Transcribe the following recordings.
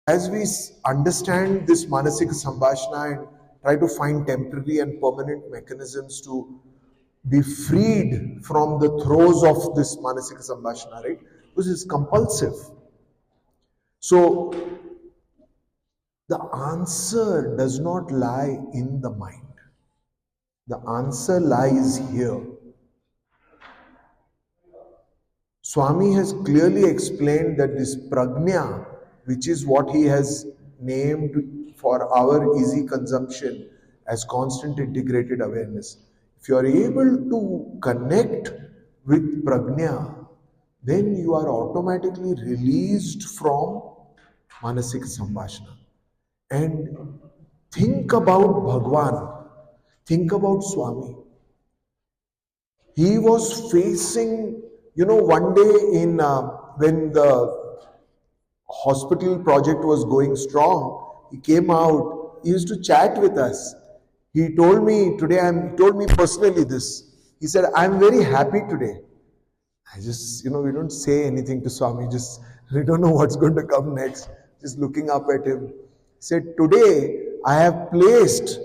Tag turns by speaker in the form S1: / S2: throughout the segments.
S1: as we understand this Manasika Sambhashana and try to find temporary and permanent mechanisms to be freed from the throes of this Manasika Sambhashana, right? Because it's compulsive. So, the answer does not lie in the mind. The answer lies here. Swami has clearly explained that this prajna, which is what he has named for our easy consumption as constant integrated awareness. If you are able to connect with prajna, then you are automatically released from Manasika Sambhashana. And think about Bhagwan, think about Swami. He was facing, one day in when the hospital project was going strong, he came out, he used to chat with us. He told me today, he told me personally this. He said, I'm very happy today. I just, we don't say anything to Swami, we don't know what's going to come next. Just looking up at him. He said, today I have placed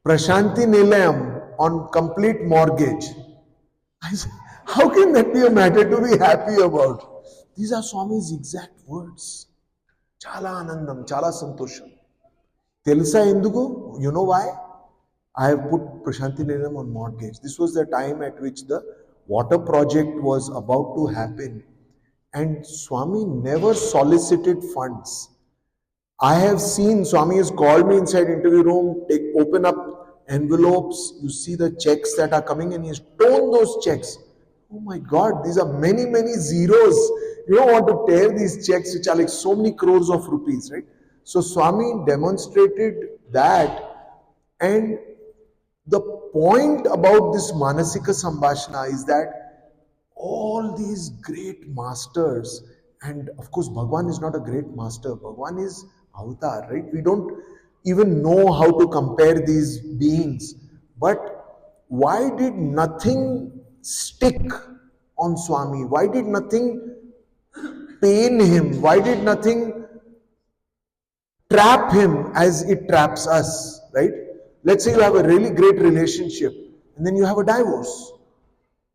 S1: Prashanti Nilayam on complete mortgage. I said, how can that be a matter to be happy about? These are Swami's exact words. Chala anandam, chala santosham. Telusa enduku? You know why? I have put Prashanti Nilayam on mortgage. This was the time at which the water project was about to happen. And Swami never solicited funds. I have seen Swami has called me inside interview room, open up envelopes, you see the checks that are coming and he has torn those checks. Oh my God, these are many, many zeros. You don't want to tear these checks which are like so many crores of rupees, right? So Swami demonstrated that, and the point about this Manasika Sambhashana is that all these great masters, and of course Bhagwan is not a great master, Bhagwan is avatar, right? We don't even know how to compare these beings. But why did nothing stick on Swami? Why did nothing pain him? Why did nothing trap him as it traps us, right? Let's say you have a really great relationship and then you have a divorce.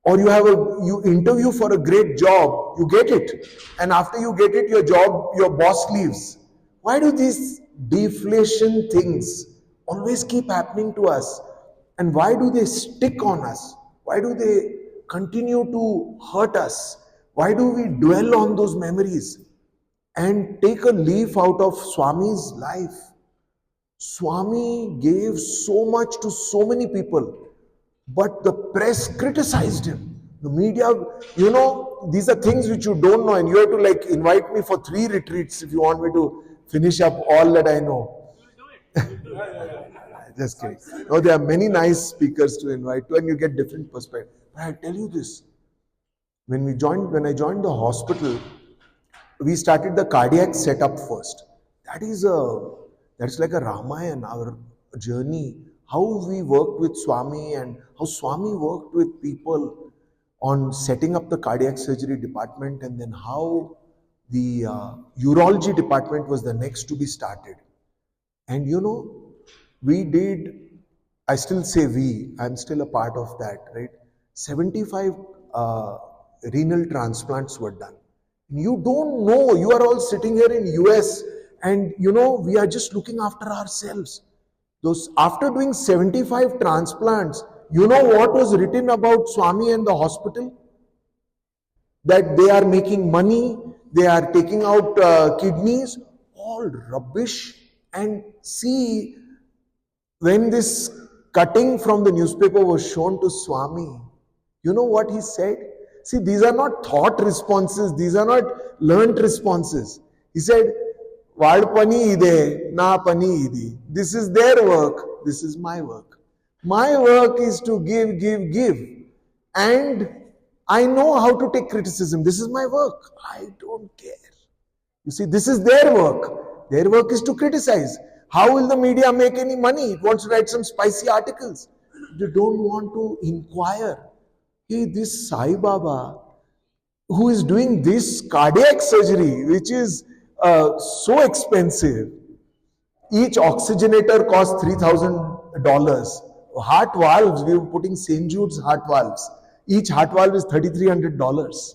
S1: Or you interview for a great job, you get it. And after you get it, your boss leaves. Why do these deflation things always keep happening to us? And why do they stick on us? Why do they continue to hurt us? Why do we dwell on those memories and take a leaf out of Swami's life? Swami gave so much to so many people, but the press criticized him. The media, these are things which you don't know, and you have to invite me for 3 retreats if you want me to finish up all that I know. Just kidding. No, there are many nice speakers to invite to, and you get different perspectives. But I tell you this, when I joined the hospital, we started the cardiac setup first. That's like a Ramayana, our journey, how we worked with Swami and how Swami worked with people on setting up the cardiac surgery department, and then how the urology department was the next to be started. And I still say I'm still a part of that, right? 75 renal transplants were done. You don't know, you are all sitting here in US and we are just looking after ourselves. After doing 75 transplants, you know what was written about Swami and the hospital? That they are making money, they are taking out kidneys, all rubbish. And see, when this cutting from the newspaper was shown to Swami, you know what he said? See, these are not thought responses, these are not learnt responses. He said, Vaad pani ide, na pani idi. This is their work, this is my work. My work is to give. And I know how to take criticism. This is my work. I don't care. You see, this is their work. Their work is to criticize. How will the media make any money? It wants to write some spicy articles. They don't want to inquire. Hey, this Sai Baba, who is doing this cardiac surgery, which is so expensive. Each oxygenator cost $3,000. Heart valves, we were putting St. Jude's heart valves. Each heart valve is $3,300.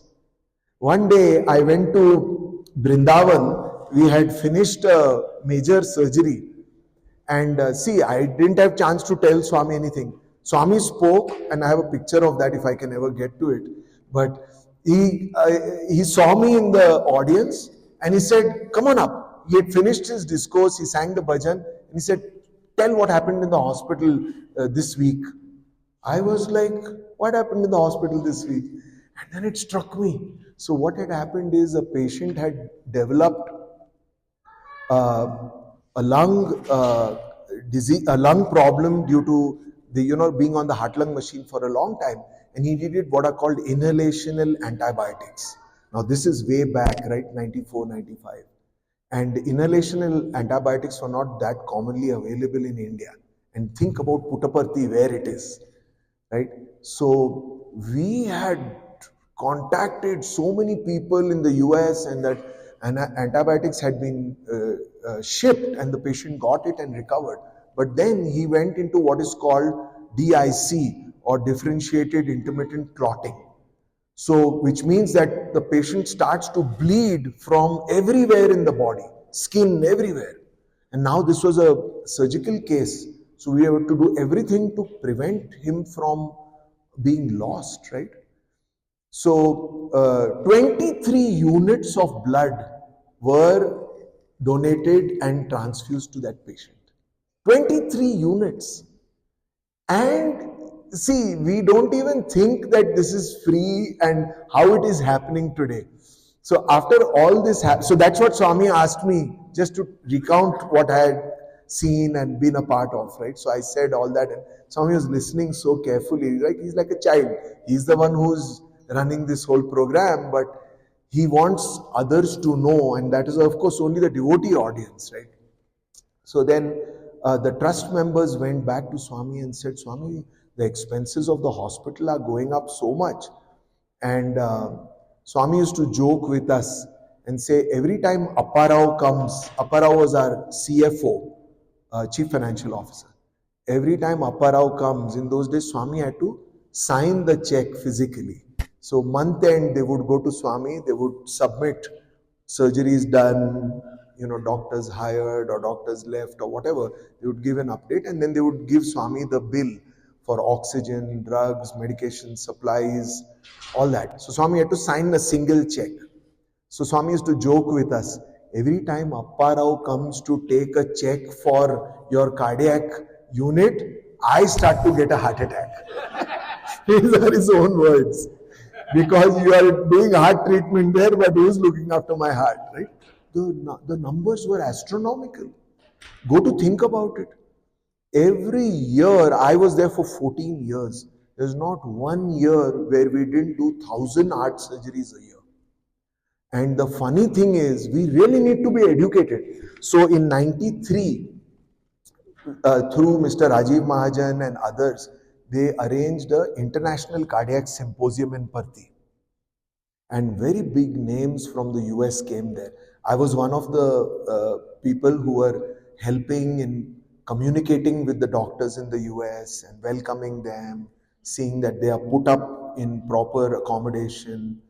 S1: One day I went to Brindavan. We had finished a major surgery. And see, I didn't have chance to tell Swami anything. Swami spoke, and I have a picture of that if I can ever get to it. But he saw me in the audience and he said, "Come on up." He had finished his discourse, he sang the bhajan, and he said, "Tell what happened in the hospital this week." I was like, "What happened in the hospital this week?" And then it struck me. So what had happened is a patient had developed a lung disease, a lung problem due to the being on the heart lung machine for a long time, and he needed what are called inhalational antibiotics. Now this is way back, right, 94, 95. And inhalational antibiotics were not that commonly available in India. And think about Puttaparthi, where it is, right? So we had contacted so many people in the US, and that antibiotics had been shipped, and the patient got it and recovered. But then he went into what is called DIC, or differentiated intermittent clotting. So, which means that the patient starts to bleed from everywhere in the body, skin everywhere. And now this was a surgical case. So we have to do everything to prevent him from being lost, right? So 23 units of blood were donated and transfused to that patient. 23 units. And see, we don't even think that this is free and how it is happening today. So after all this so that's what Swami asked me, just to recount what I had seen and been a part of, right? So I said all that, and Swami was listening so carefully, like he's like a child. He's the one who's running this whole program, but he wants others to know, and that is of course only the devotee audience, right? So then the trust members went back to Swami and said, "Swami, the expenses of the hospital are going up so much." And Swami used to joke with us and say, every time Apparao comes, Apparao was our CFO, Chief Financial Officer. Every time Apparao comes, in those days Swami had to sign the check physically. So month end, they would go to Swami, they would submit surgeries done, doctors hired or doctors left or whatever. They would give an update, and then they would give Swami the bill for oxygen, drugs, medication, supplies, all that. So Swami had to sign a single check. So Swami used to joke with us, every time Apparao comes to take a check for your cardiac unit, I start to get a heart attack. These are his own words. Because you are doing heart treatment there, but who is looking after my heart, right? The numbers were astronomical. Go to think about it. Every year, I was there for 14 years. There's not one year where we didn't do 1,000 heart surgeries a year. And the funny thing is, we really need to be educated. So in 93, through Mr. Rajiv Mahajan and others, they arranged an international cardiac symposium in Parthi. And very big names from the US came there. I was one of the people who were helping in communicating with the doctors in the US and welcoming them, seeing that they are put up in proper accommodation,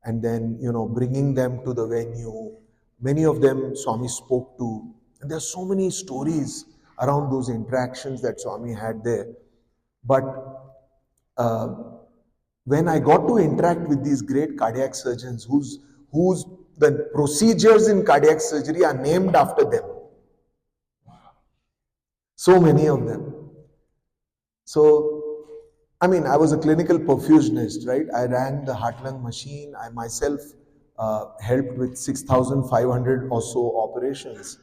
S1: and then, bringing them to the venue. Many of them Swami spoke to. And there are so many stories around those interactions that Swami had there. But when I got to interact with these great cardiac surgeons whose the procedures in cardiac surgery are named after them. So many of them. So, I was a clinical perfusionist, right? I ran the heart-lung machine. I myself helped with 6,500 or so operations,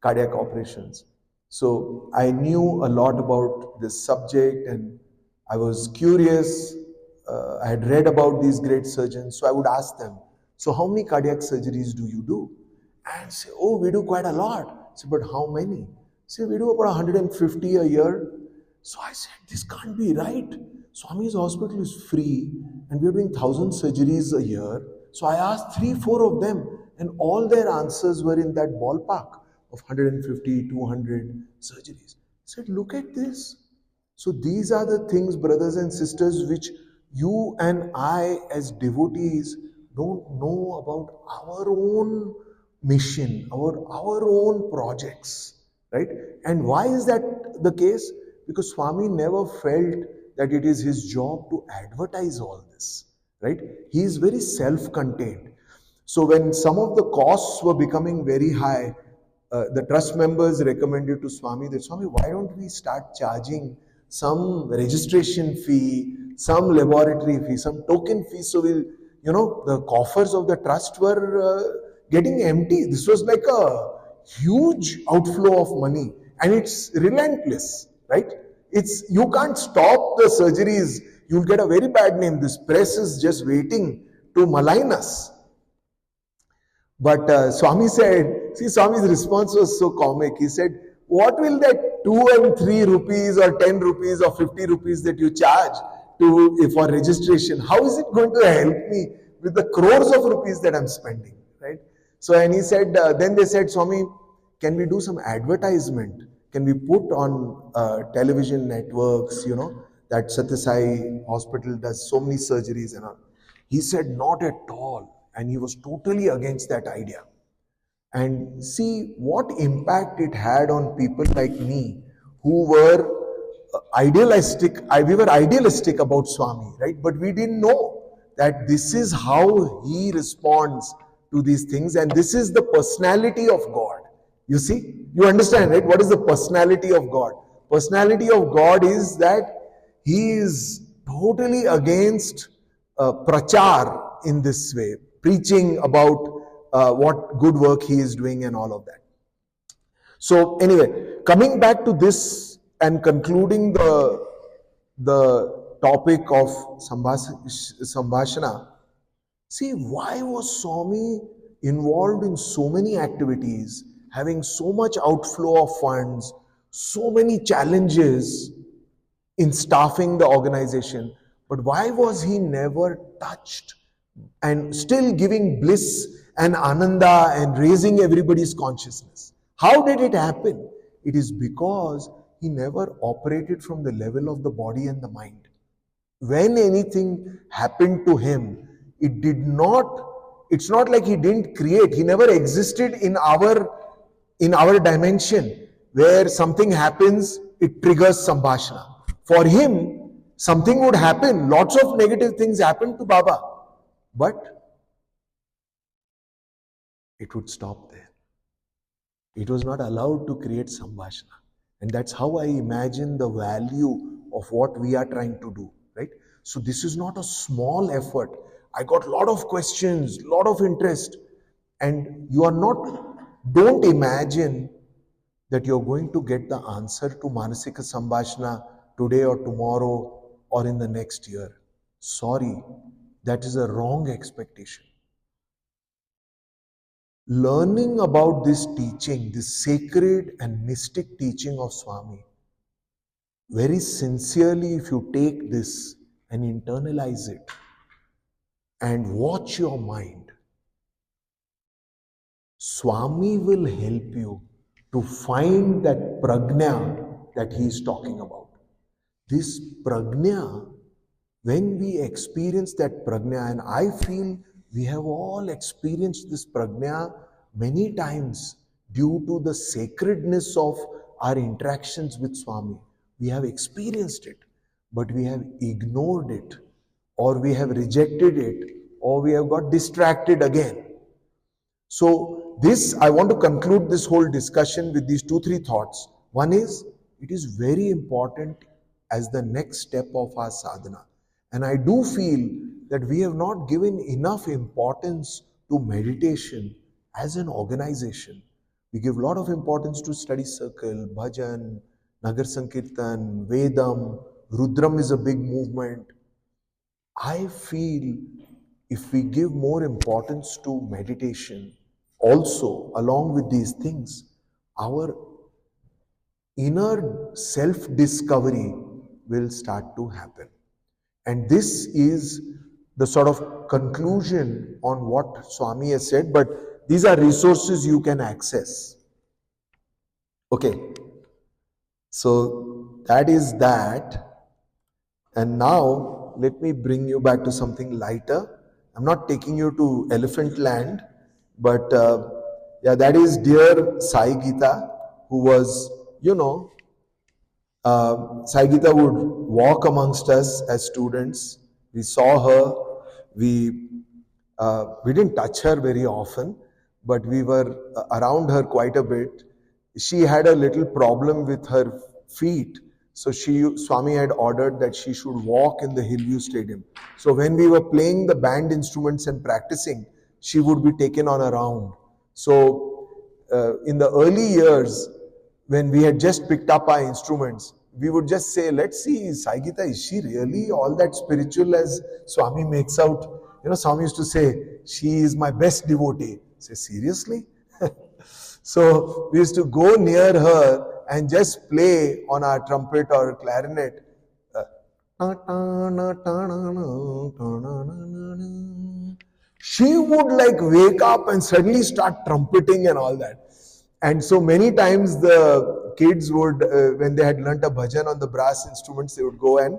S1: cardiac operations. So I knew a lot about this subject, and I was curious. I had read about these great surgeons, so I would ask them, "So how many cardiac surgeries do you do?" And say, "Oh, we do quite a lot." I said, "But how many?" Say, "We do about 150 a year." So I said, "This can't be right. Swami's hospital is free and we're doing 1,000 surgeries a year." So I asked 3-4 of them, And all their answers were in that ballpark of 150, 200 surgeries. I said, look at this. So these are the things, brothers and sisters, which you and I as devotees don't know about our own mission, our own projects, right? And why is that the case? Because Swami never felt that it is his job to advertise all this, right? He is very self-contained. So when some of the costs were becoming very high, the trust members recommended to Swami that, Swami, why don't we start charging some registration fee, some laboratory fee, some token fee, so we'll, the coffers of the trust were getting empty. This was like a huge outflow of money, and it's relentless, right? You can't stop the surgeries. You'll get a very bad name. This press is just waiting to malign us. But Swami said, see, Swami's response was so comic. He said, what will that 2 and 3 rupees or 10 rupees or 50 rupees that you charge for registration, how is it going to help me with the crores of rupees that I'm spending, right? So, and he said, then they said, Swami, can we do some advertisement? Can we put on television networks, that Satya Sai hospital does so many surgeries and all. He said, not at all. And he was totally against that idea. And see what impact it had on people like me who were idealistic. We were idealistic about Swami, right? But we didn't know that this is how he responds to these things, and this is the personality of God. You see, you understand, right? What is the personality of God? Personality of God is that he is totally against prachar in this way, preaching about what good work he is doing and all of that. So anyway, coming back to this and concluding the topic of Sambhashana, see, why was Swami involved in so many activities, having so much outflow of funds, so many challenges in staffing the organization, but why was he never touched and still giving bliss and ananda and raising everybody's consciousness? How did it happen? It is because he never operated from the level of the body and the mind. When anything happened to him, it's not like he didn't create. He never existed in our dimension where something happens, it triggers Sambhashana. For him, something would happen. Lots of negative things happened to Baba. But it would stop there. It was not allowed to create Sambhashana. And that's how I imagine the value of what we are trying to do, right? So this is not a small effort. I got a lot of questions, a lot of interest. And don't imagine that you're going to get the answer to Manasika Sambhashana today or tomorrow or in the next year. Sorry, that is a wrong expectation. Learning about this teaching, this sacred and mystic teaching of Swami, very sincerely, if you take this and internalize it and watch your mind, Swami will help you to find that prajna that he is talking about. This prajna, when we experience that prajna, and I feel we have all experienced this prajna many times due to the sacredness of our interactions with Swami. We have experienced it, but we have ignored it, or we have rejected it, or we have got distracted again. So I want to conclude this whole discussion with these 2-3 thoughts. One is, it is very important as the next step of our sadhana. And I do feel that we have not given enough importance to meditation as an organization. We give a lot of importance to study circle, bhajan, Nagar Sankirtan, Vedam, Rudram is a big movement. I feel if we give more importance to meditation, also along with these things, our inner self-discovery will start to happen. And this is the sort of conclusion on what Swami has said. But these are resources you can access. Okay, so that is that. And now let me bring you back to something lighter. I'm not taking you to Elephant Land, but yeah, that is dear Sai Gita, who was, Sai Gita would walk amongst us as students. We saw her. We didn't touch her very often, but we were around her quite a bit. She had a little problem with her feet, so Swami had ordered that she should walk in the Hillview Stadium. So when we were playing the band instruments and practicing, she would be taken on a round. So in the early years, when we had just picked up our instruments, we would just say, let's see, Sai Gita, is she really all that spiritual as Swami makes out? Swami used to say, she is my best devotee. I say, seriously? So we used to go near her and just play on our trumpet or clarinet. She would like wake up and suddenly start trumpeting and all that. And so many times the kids would, when they had learnt a bhajan on the brass instruments, they would go and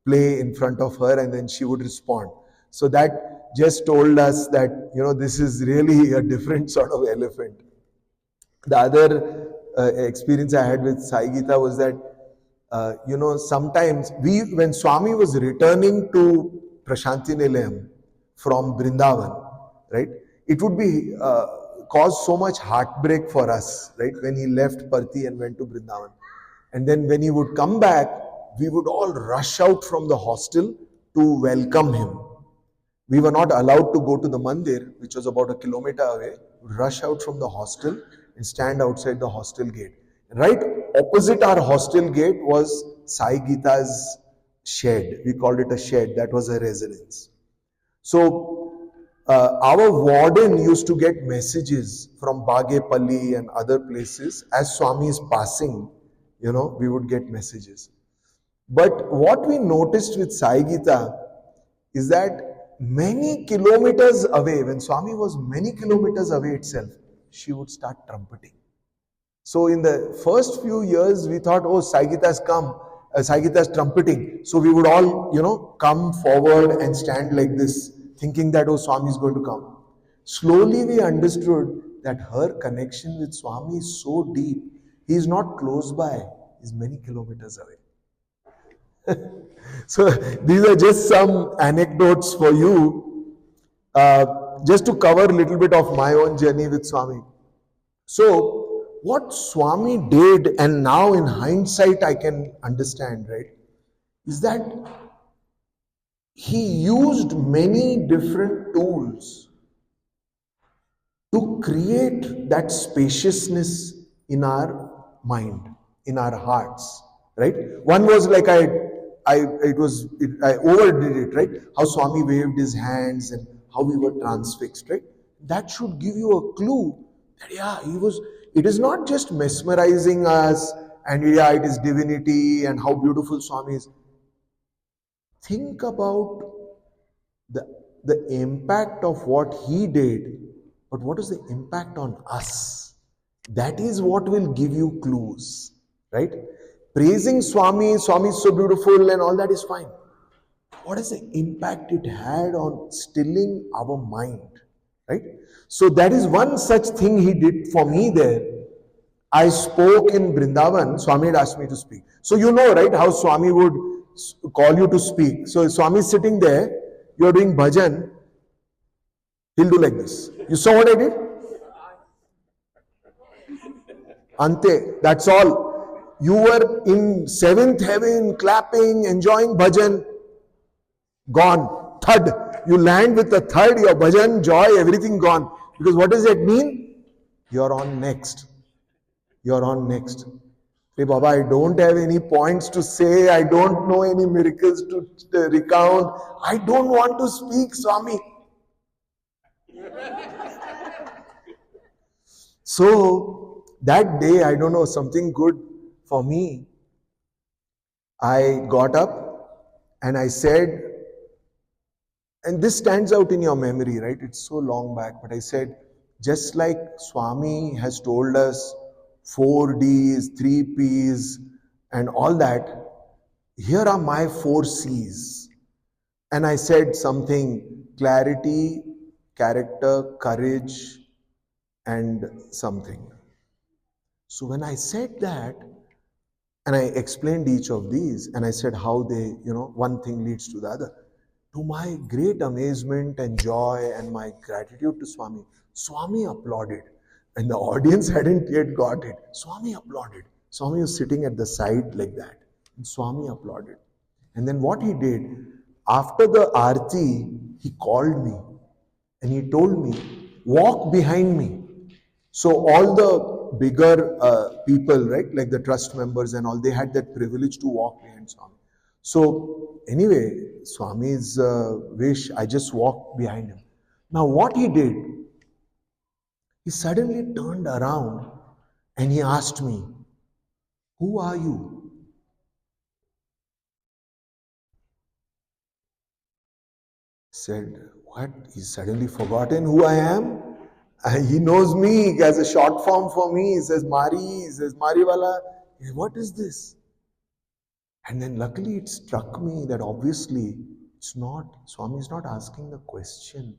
S1: play in front of her and then she would respond. So that just told us that, this is really a different sort of elephant. The other experience I had with Sai Gita was that, sometimes when Swami was returning to Prashanti Nilayam from Vrindavan, right, it would be cause so much heartbreak for us, right, when he left Parthi and went to Vrindavan. And then when he would come back, we would all rush out from the hostel to welcome him. We were not allowed to go to the mandir, which was about 1 kilometer away. We'd rush out from the hostel and stand outside the hostel gate. Right opposite our hostel gate was Sai Gita's shed. We called it a shed. That was her residence. So our warden used to get messages from Bagepalli and other places. As Swami is passing, we would get messages. But what we noticed with Sai Gita is that many kilometers away, when Swami was many kilometers away itself, she would start trumpeting. So in the first few years, we thought, oh, Sai Gita's come, Sai Gita's trumpeting. So we would all, come forward and stand like this, thinking that, oh, Swami is going to come. Slowly we understood that her connection with Swami is so deep. He is not close by, he is many kilometers away. So these are just some anecdotes for you, just to cover a little bit of my own journey with Swami. So what Swami did, and now in hindsight I can understand, right, is that he used many different tools to create that spaciousness in our mind, in our hearts, right? One was like I overdid it, right? How Swami waved his hands and how we were transfixed, right? That should give you a clue that, yeah, it is not just mesmerizing us and, yeah, it is divinity and how beautiful Swami is. Think about the impact of what he did, but what is the impact on us? That is what will give you clues, right? Praising Swami is so beautiful and all that is fine. What is the impact it had on stilling our mind, right? So that is one such thing he did for me there. I spoke in Vrindavan. Swami had asked me to speak. So right, how Swami would call you to speak. So Swami is sitting there, you are doing bhajan, he'll do like this. You saw what I did? Ante, that's all. You were in seventh heaven, clapping, enjoying bhajan, gone. Thud. You land with the thud, your bhajan, joy, everything gone. Because what does that mean? You're on next. You're on next. Hey Baba, I don't have any points to say. I don't know any miracles to recount. I don't want to speak, Swami. So that day, I don't know, something good for me. I got up and I said, and this stands out in your memory, right? It's so long back, but I said, Just like Swami has told us 4Ds, 3Ps, and all that, here are my 4Cs. And I said something: clarity, character, courage, and something. So when I said that, and I explained each of these, and I said how they, one thing leads to the other. To my great amazement and joy and my gratitude to Swami, Swami applauded. And the audience hadn't yet got it. Swami applauded. Swami was sitting at the side like that. And Swami applauded. And then what he did, after the Aarti, he called me and he told me, walk behind me. So all the bigger people, right, like the trust members and all, they had that privilege to walk behind Swami. So anyway, Swami's wish, I just walked behind him. Now what he did, he suddenly turned around and he asked me, who are you? I said, what? He's suddenly forgotten who I am? He knows me as a short form for me. He says Mari, he says Mariwalla. What is this? And then luckily it struck me that obviously Swami is not asking the question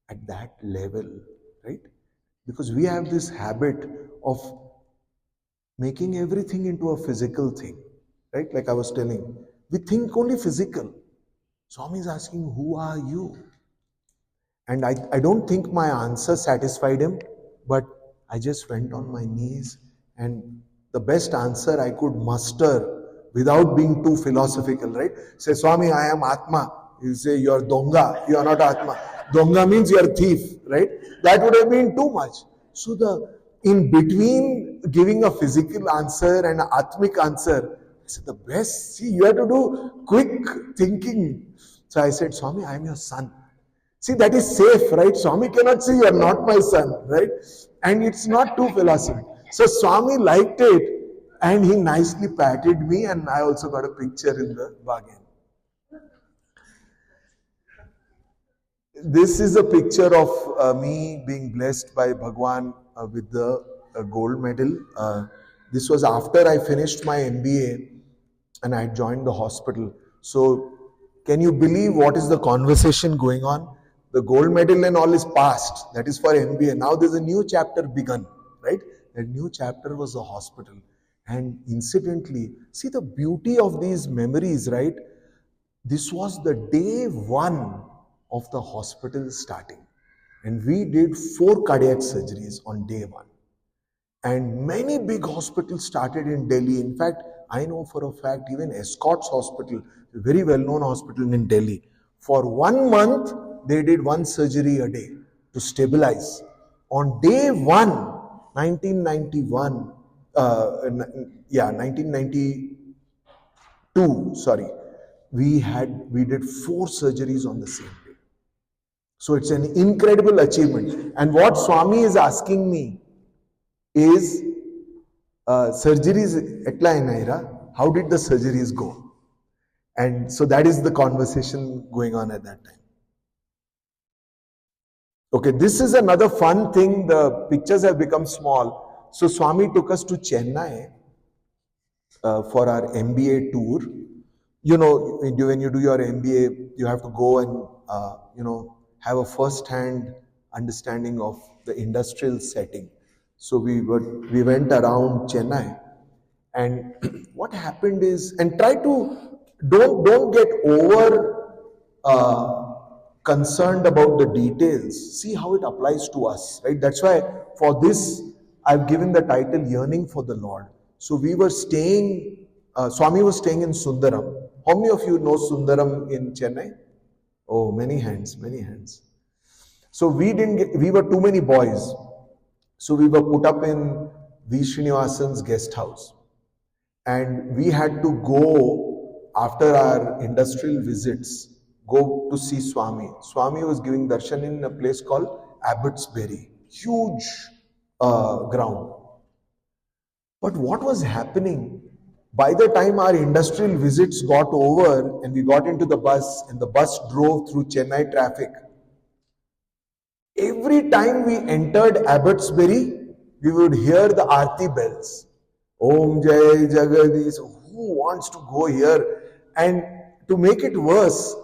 S1: at that level, right? Because we have this habit of making everything into a physical thing, right? Like I was telling, we think only physical. Swami is asking, who are you? And I don't think my answer satisfied him, but I just went on my knees, and the best answer I could muster without being too philosophical, right? Say, Swami, I am Atma. You say, you are Donga, you are not Atma. Donga means you are thief, right? That would have been too much. So in between giving a physical answer and an Atmic answer, I said, the best, see, you have to do quick thinking. So I said, Swami, I am your son. See, that is safe, right? Swami cannot say, you are not my son, right? And it's not too philosophical. So Swami liked it, and he nicely patted me, and I also got a picture in the bargain. This is a picture of me being blessed by Bhagwan with the gold medal. This was after I finished my MBA and I had joined the hospital. So can you believe what is the conversation going on? The gold medal and all is past. That is for MBA. Now there's a new chapter begun, right? That new chapter was the hospital. And incidentally, see the beauty of these memories, right? This was the day one of the hospital starting. And we did 4 cardiac surgeries on day one. And many big hospitals started in Delhi. In fact, I know for a fact, even Escorts Hospital, a very well-known hospital in Delhi, for 1 month, they did 1 surgery a day to stabilize. On day one, 1992, we did 4 surgeries on the same day. So it's an incredible achievement. And what Swami is asking me is, surgeries etla enaira? How did the surgeries go? And so that is the conversation going on at that time. Okay, this is another fun thing. The pictures have become small. So Swami took us to Chennai for our MBA tour. You know, when you do your MBA, you have to go and, have a first-hand understanding of the industrial setting. So we went around Chennai, and what happened is, and try to don't get over concerned about the details. See how it applies to us, right? That's why for this I've given the title "Yearning for the Lord." So we were staying. Swami was staying in Sundaram. How many of you know Sundaram in Chennai? Oh, many hands, many hands. So we were too many boys. So we were put up in V. Srinivasan's guest house. And we had to go, after our industrial visits, go to see Swami. Swami was giving darshan in a place called Abbotsbury. Huge ground. But what was happening? By the time our industrial visits got over and we got into the bus and the bus drove through Chennai traffic, Every time we entered Abbotsbury, we would hear the Aarti bells. Om Jai Jagadish. Who wants to go here? And to make it worse,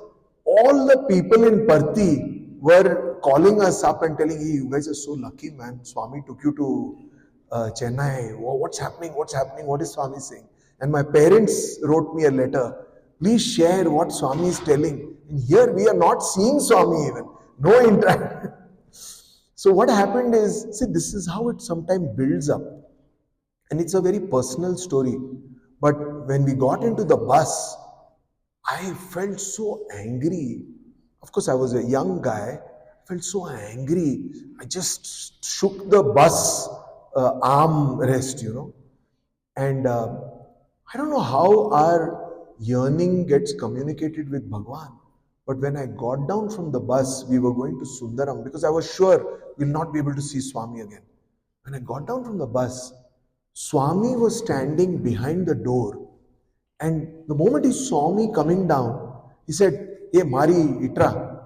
S1: all the people in Parthi were calling us up and telling, hey, you guys are so lucky, man. Swami took you to Chennai. What's happening? What's happening? What is Swami saying? And my parents wrote me a letter. Please share what Swami is telling. And here we are not seeing Swami even. No interaction. So what happened is, see, this is how it sometimes builds up. And it's a very personal story. But when we got into the bus, I felt so angry. Of course, I was a young guy. I felt so angry. I just shook the bus arm rest, And I don't know how our yearning gets communicated with Bhagwan. But when I got down from the bus, we were going to Sundaram because I was sure we'll not be able to see Swami again. When I got down from the bus, Swami was standing behind the door. And the moment he saw me coming down, he said, hey, Mari, Itra.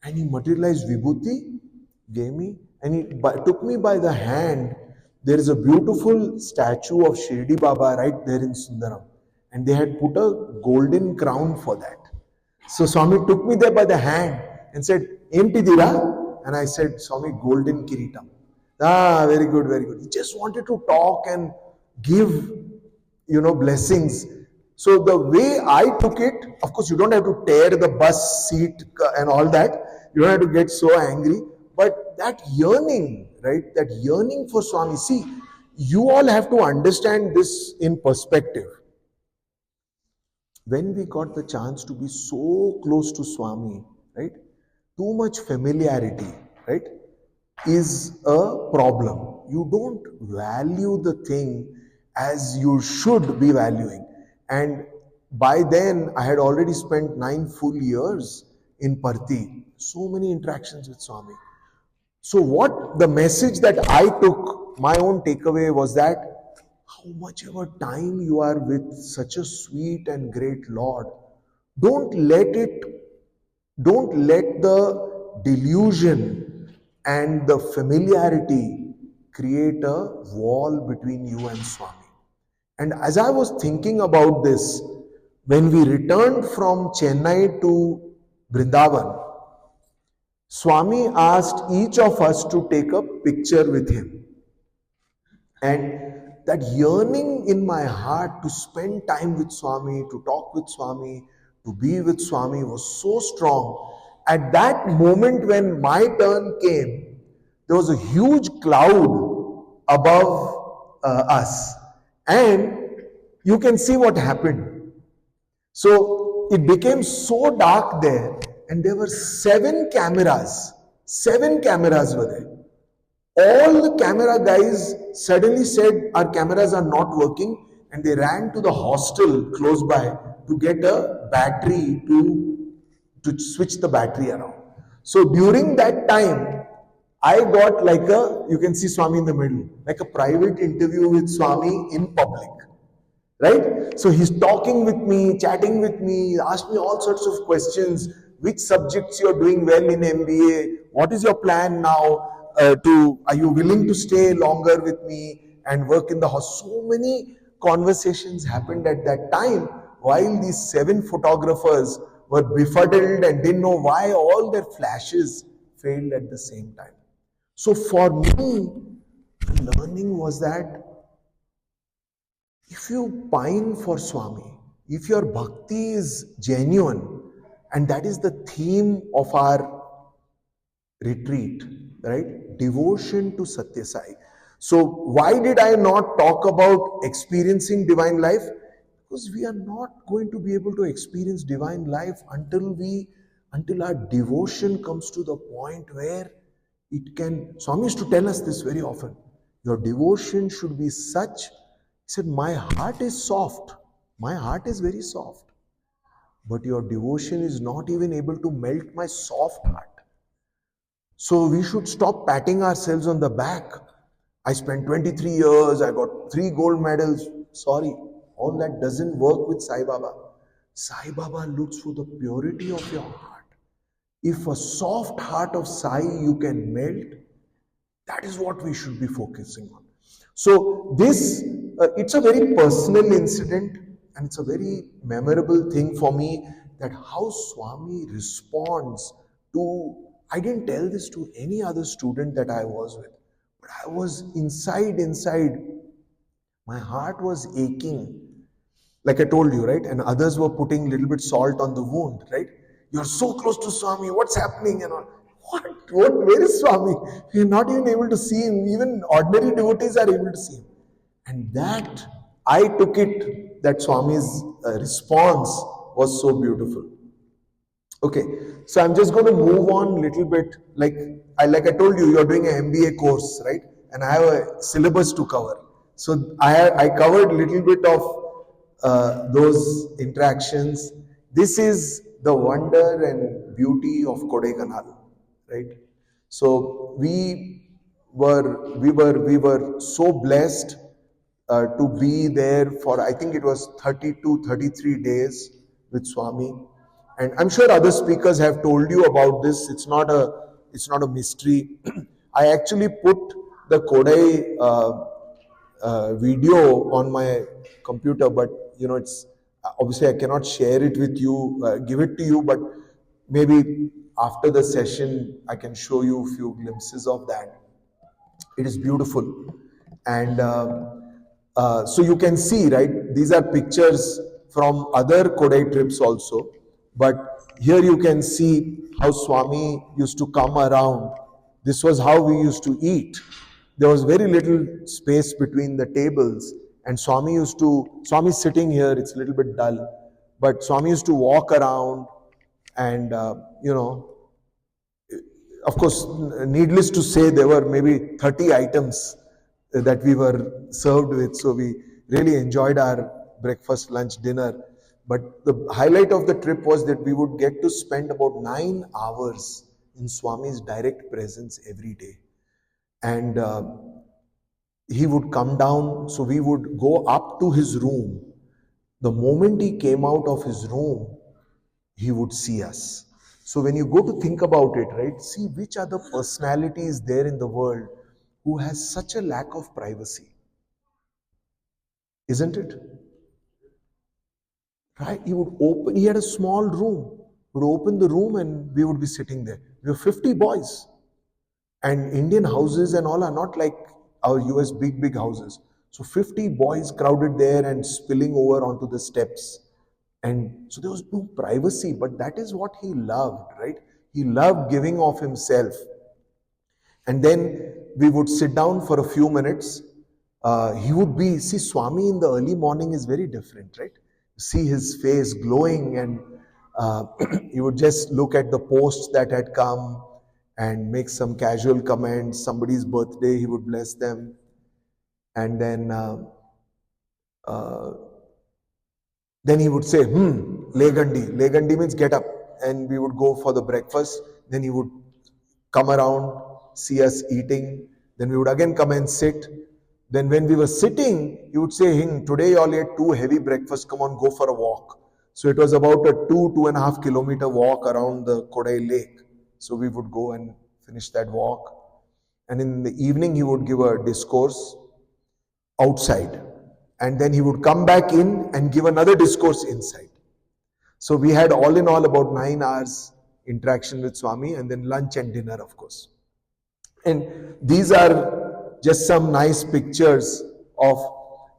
S1: And he materialized Vibhuti, gave me, and he took me by the hand. There is a beautiful statue of Shirdi Baba right there in Sundaram. And they had put a golden crown for that. So Swami took me there by the hand and said, Emtidira? And I said, Swami, golden kiritam. Ah, very good, very good. He just wanted to talk and give, blessings. So the way I took it, of course, you don't have to tear the bus seat and all that. You don't have to get so angry. But that yearning, right? That yearning for Swami. See, you all have to understand this in perspective. When we got the chance to be so close to Swami, right? Too much familiarity, right? Is a problem. You don't value the thing as you should be valuing. And by then, I had already spent 9 full years in Parthi. So many interactions with Swami. So what the message that I took, my own takeaway was that how much ever time you are with such a sweet and great Lord, don't let the delusion and the familiarity create a wall between you and Swami. And as I was thinking about this, when we returned from Chennai to Vrindavan, Swami asked each of us to take a picture with him. And that yearning in my heart to spend time with Swami, to talk with Swami, to be with Swami was so strong. At that moment when my turn came, there was a huge cloud above us. And you can see what happened. So it became so dark there, and there were 7 cameras. 7 cameras were there. All the camera guys suddenly said our cameras are not working, and they ran to the hostel close by to get a battery to switch the battery around. So during that time, I got you can see Swami in the middle, like a private interview with Swami in public. Right? So he's talking with me, chatting with me, asked me all sorts of questions. Which subjects you're doing well in MBA? What is your plan now? Are you willing to stay longer with me and work in the house? So many conversations happened at that time while these 7 photographers were befuddled and didn't know why all their flashes failed at the same time. So for me, the learning was that if you pine for Swami, if your bhakti is genuine, and that is the theme of our retreat, right? Devotion to Satya Sai. So why did I not talk about experiencing divine life? Because we are not going to be able to experience divine life until our devotion comes to the point where it can. Swami used to tell us this very often. Your devotion should be such. He said, my heart is soft. My heart is very soft. But your devotion is not even able to melt my soft heart. So we should stop patting ourselves on the back. I spent 23 years, I got 3 gold medals. Sorry, all that doesn't work with Sai Baba. Sai Baba looks for the purity of your heart. If a soft heart of Sai you can melt, that is what we should be focusing on. So this, it's a very personal incident, and it's a very memorable thing for me, that how Swami responds to, I didn't tell this to any other student that I was with, but I was inside, my heart was aching. Like I told you, right? And others were putting a little bit salt on the wound, right? You're so close to Swami, what's happening? And all. Where is Swami? We're not even able to see him. Even ordinary devotees are able to see him. And that, I took it, that Swami's response was so beautiful. Okay, so I'm just going to move on a little bit. Like I told you, you're doing an MBA course, right? And I have a syllabus to cover. So I covered a little bit of those interactions. This is the wonder and beauty of Kodaikanal, right? So we were so blessed to be there for, I think it was 32, 33 days with Swami. And I'm sure other speakers have told you about this. It's not a mystery. I actually put the Kodai video on my computer, but it's obviously I cannot share it with you, give it to you, but maybe after the session I can show you a few glimpses of that. It is beautiful. And so you can see, right, these are pictures from other Kodai trips also, but here you can see how Swami used to come around. This was how we used to eat. There was very little space between the tables, and Swami's sitting here, it's a little bit dull, but Swami used to walk around, and of course, needless to say, there were maybe 30 items that we were served with, so we really enjoyed our breakfast, lunch, dinner. But the highlight of the trip was that we would get to spend about 9 hours in Swami's direct presence every day. And he would come down, so we would go up to his room. The moment he came out of his room, he would see us. So when you go to think about it, right, see which other personality is there in the world who has such a lack of privacy. Isn't it? Right? He had a small room. He would open the room and we would be sitting there. We were 50 boys. And Indian houses and all are not like our US big houses. So 50 boys crowded there and spilling over onto the steps. And so there was no privacy, but that is what he loved, right? He loved giving of himself. And then we would sit down for a few minutes. See, Swami in the early morning is very different, right? See his face glowing, and he would just look at the posts that had come and make some casual comments. Somebody's birthday, he would bless them. And then he would say, Legandi. Legandi means get up. And we would go for the breakfast. Then he would come around, see us eating. Then we would again come and sit. Then when we were sitting, he would say, today you all ate too heavy breakfast, come on, go for a walk. So it was about a 2.5 kilometer walk around the Kodai lake. So we would go and finish that walk. And in the evening, he would give a discourse outside. And then he would come back in and give another discourse inside. So we had all in all about 9 hours interaction with Swami, and then lunch and dinner, of course. And these are just some nice pictures of,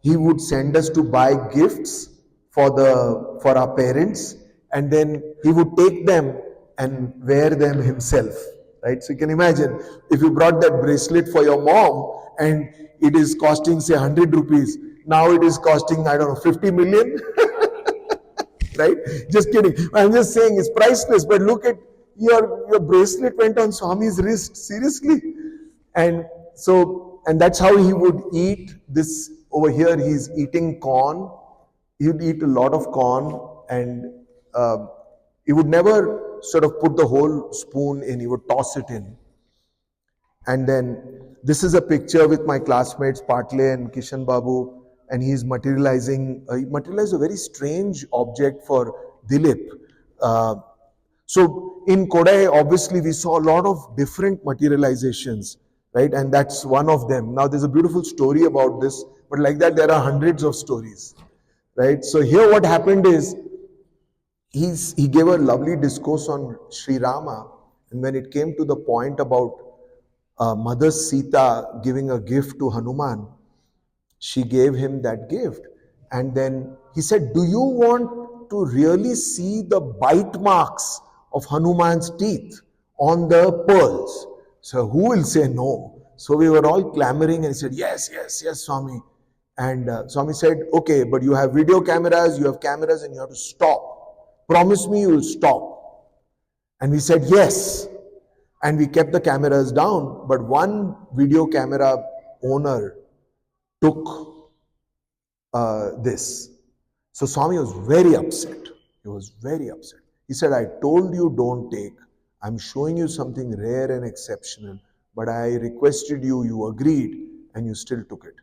S1: he would send us to buy gifts for our parents, and then he would take them and wear them himself, right? So you can imagine, if you brought that bracelet for your mom and it is costing say 100 rupees, now it is costing, 50 million, right? Just kidding. I'm just saying it's priceless, but look at your bracelet went on Swami's wrist, seriously. And that's how he would eat this. Over here, he's eating corn. He would eat a lot of corn, and he would never sort of put the whole spoon in. He would toss it in. And then this is a picture with my classmates, Patle and Kishan Babu, and he's materializing. He materialized a very strange object for Dilip. So in Kodai, obviously, we saw a lot of different materializations, right? And that's one of them. Now, there's a beautiful story about this, but like that, there are hundreds of stories, right? So here, what happened is he gave a lovely discourse on Sri Rama, and when it came to the point about Mother Sita giving a gift to Hanuman, she gave him that gift. And then he said, do you want to really see the bite marks of Hanuman's teeth on the pearls? So who will say no? So we were all clamoring and he said, yes, yes, yes, Swami. And Swami said, okay, but you have video cameras, you have cameras, and you have to stop. Promise me you will stop. And we said, yes. And we kept the cameras down, but one video camera owner took this. So Swami was very upset. He was very upset. He said, I told you don't take. I'm showing you something rare and exceptional, but I requested you, you agreed, and you still took it.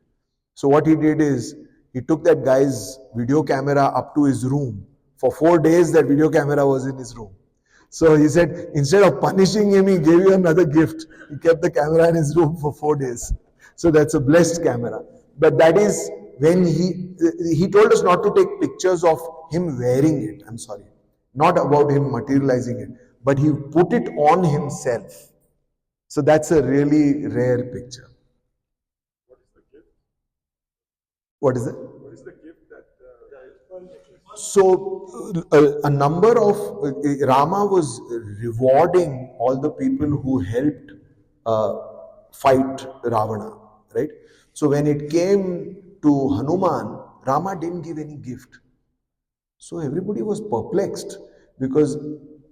S1: So what he did is, he took that guy's video camera up to his room. For 4 days, that video camera was in his room. So he said, instead of punishing him, he gave you another gift. He kept the camera in his room for 4 days. So that's a blessed camera. But that is when he told us not to take pictures of him wearing it. I'm sorry. Not about him materializing it. But he put it on himself. So that's a really rare picture. What is it? What is the gift that... So a number of... Rama was rewarding all the people who helped fight Ravana. Right? So when it came to Hanuman, Rama didn't give any gift. So everybody was perplexed because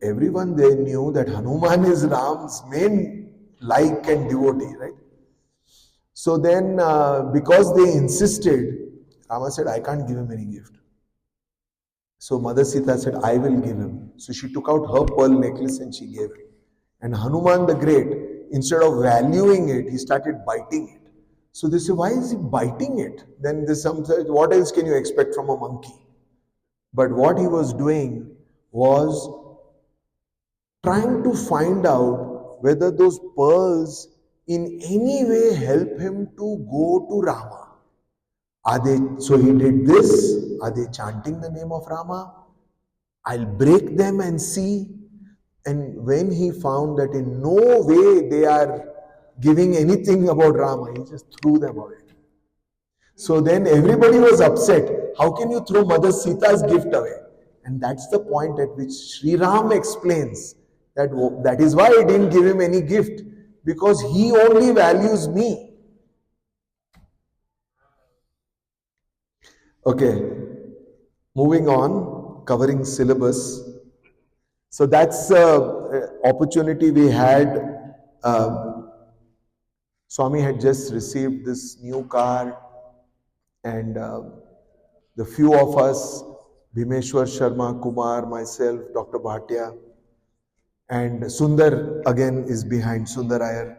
S1: everyone they knew that Hanuman is Ram's main like and devotee, right? So then because they insisted, Rama said, I can't give him any gift. So Mother Sita said, I will give him. So she took out her pearl necklace and she gave it. And Hanuman the Great, instead of valuing it, he started biting it. So they say, why is he biting it? Then there's some, what else can you expect from a monkey? But what he was doing was trying to find out whether those pearls in any way help him to go to Rama. So he did this. Are they chanting the name of Rama? I'll break them and see. And when he found that in no way they are giving anything about Rama, he just threw them away. So then everybody was upset. How can you throw Mother Sita's gift away? And that's the point at which Sri Ram explains that is why I didn't give him any gift, because he only values me. Okay, moving on, covering syllabus. So that's opportunity we had. Swami had just received this new car, and the few of us, Bhimeshwar Sharma, Kumar, myself, Dr. Bhatia, and Sundar again is behind, Sundar Iyer.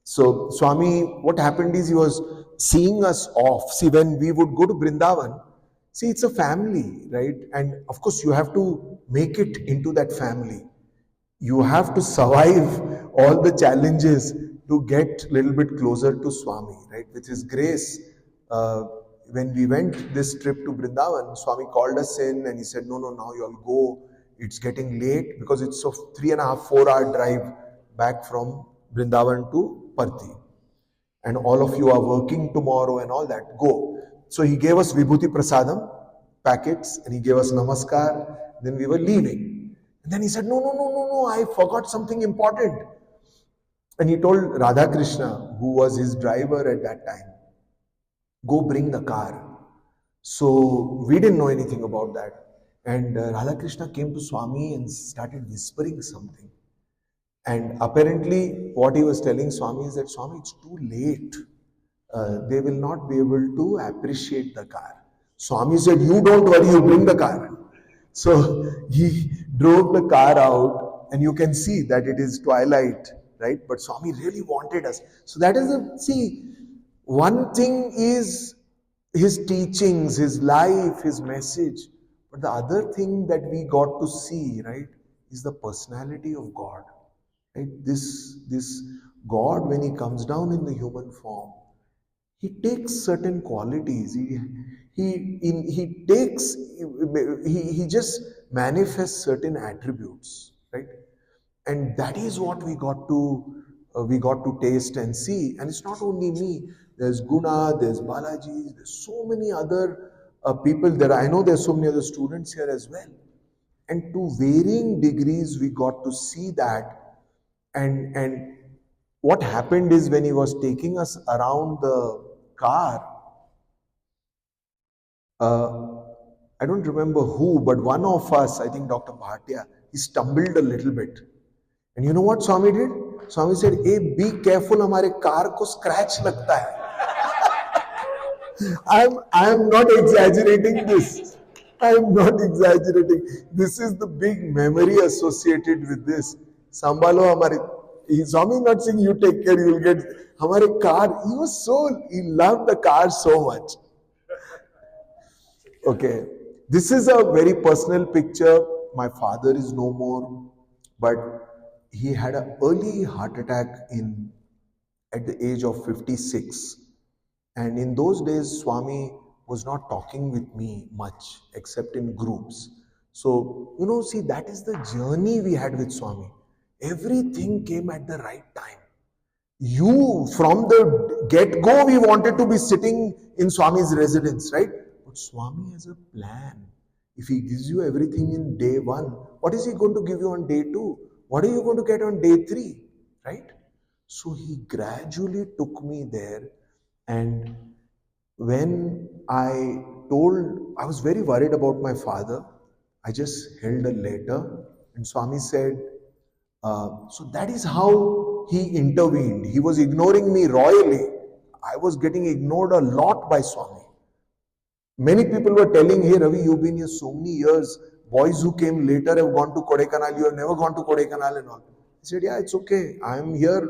S1: So Swami, what happened is he was seeing us off. See, when we would go to Vrindavan, see, it's a family, right? And of course, you have to make it into that family. You have to survive all the challenges to get a little bit closer to Swami, right? With his grace, when we went this trip to Vrindavan, Swami called us in and he said, no, now you all go. It's getting late because it's a 3.5, 4-hour drive back from Vrindavan to Parthi. And all of you are working tomorrow and all that. Go. So he gave us Vibhuti Prasadam packets and he gave us Namaskar. Then we were leaving. And then he said, no, I forgot something important. And he told Radha Krishna, who was his driver at that time, go bring the car. So we didn't know anything about that. And Radha Krishna came to Swami and started whispering something. And apparently what he was telling Swami is that, Swami, it's too late. They will not be able to appreciate the car. Swami said, you don't worry, you bring the car. So he drove the car out and you can see that it is twilight, right? But Swami really wanted us. So that is one thing is his teachings, his life, his message. But the other thing that we got to see, right, is the personality of God. Right? This God, when he comes down in the human form, he takes certain qualities. He just manifests certain attributes, right? And that is what we got to taste and see. And it's not only me. There's Guna, there's Balaji, there's so many other people there. I know there's so many other students here as well. And to varying degrees, we got to see that. And what happened is, when he was taking us around the car, I don't remember who, but one of us, I think Dr. Bhatia, he stumbled a little bit. And you know what Swami did? Swami said, "Hey, be careful, हमारे car को scratch लगता है." I am not exaggerating this. I am not exaggerating. This is the big memory associated with this. Sambalo हमारे. Swami is not saying you take care, you will get. हमारे car, he loved the car so much. Okay, this is a very personal picture. My father is no more, but he had an early heart attack at the age of 56. And in those days, Swami was not talking with me much, except in groups. So, see, that is the journey we had with Swami. Everything came at the right time. From the get-go, we wanted to be sitting in Swami's residence, right? But Swami has a plan. If he gives you everything in day 1, what is he going to give you on day 2? What are you going to get on day 3? Right? So he gradually took me there. And when I was very worried about my father, I just held a letter, and Swami said, so that is how he intervened. He was ignoring me royally. I was getting ignored a lot by Swami. Many people were telling, "Hey Ravi, you've been here so many years. Boys who came later have gone to Kodaikanal. You have never gone to Kodaikanal and all." I said, "Yeah, it's okay. I am here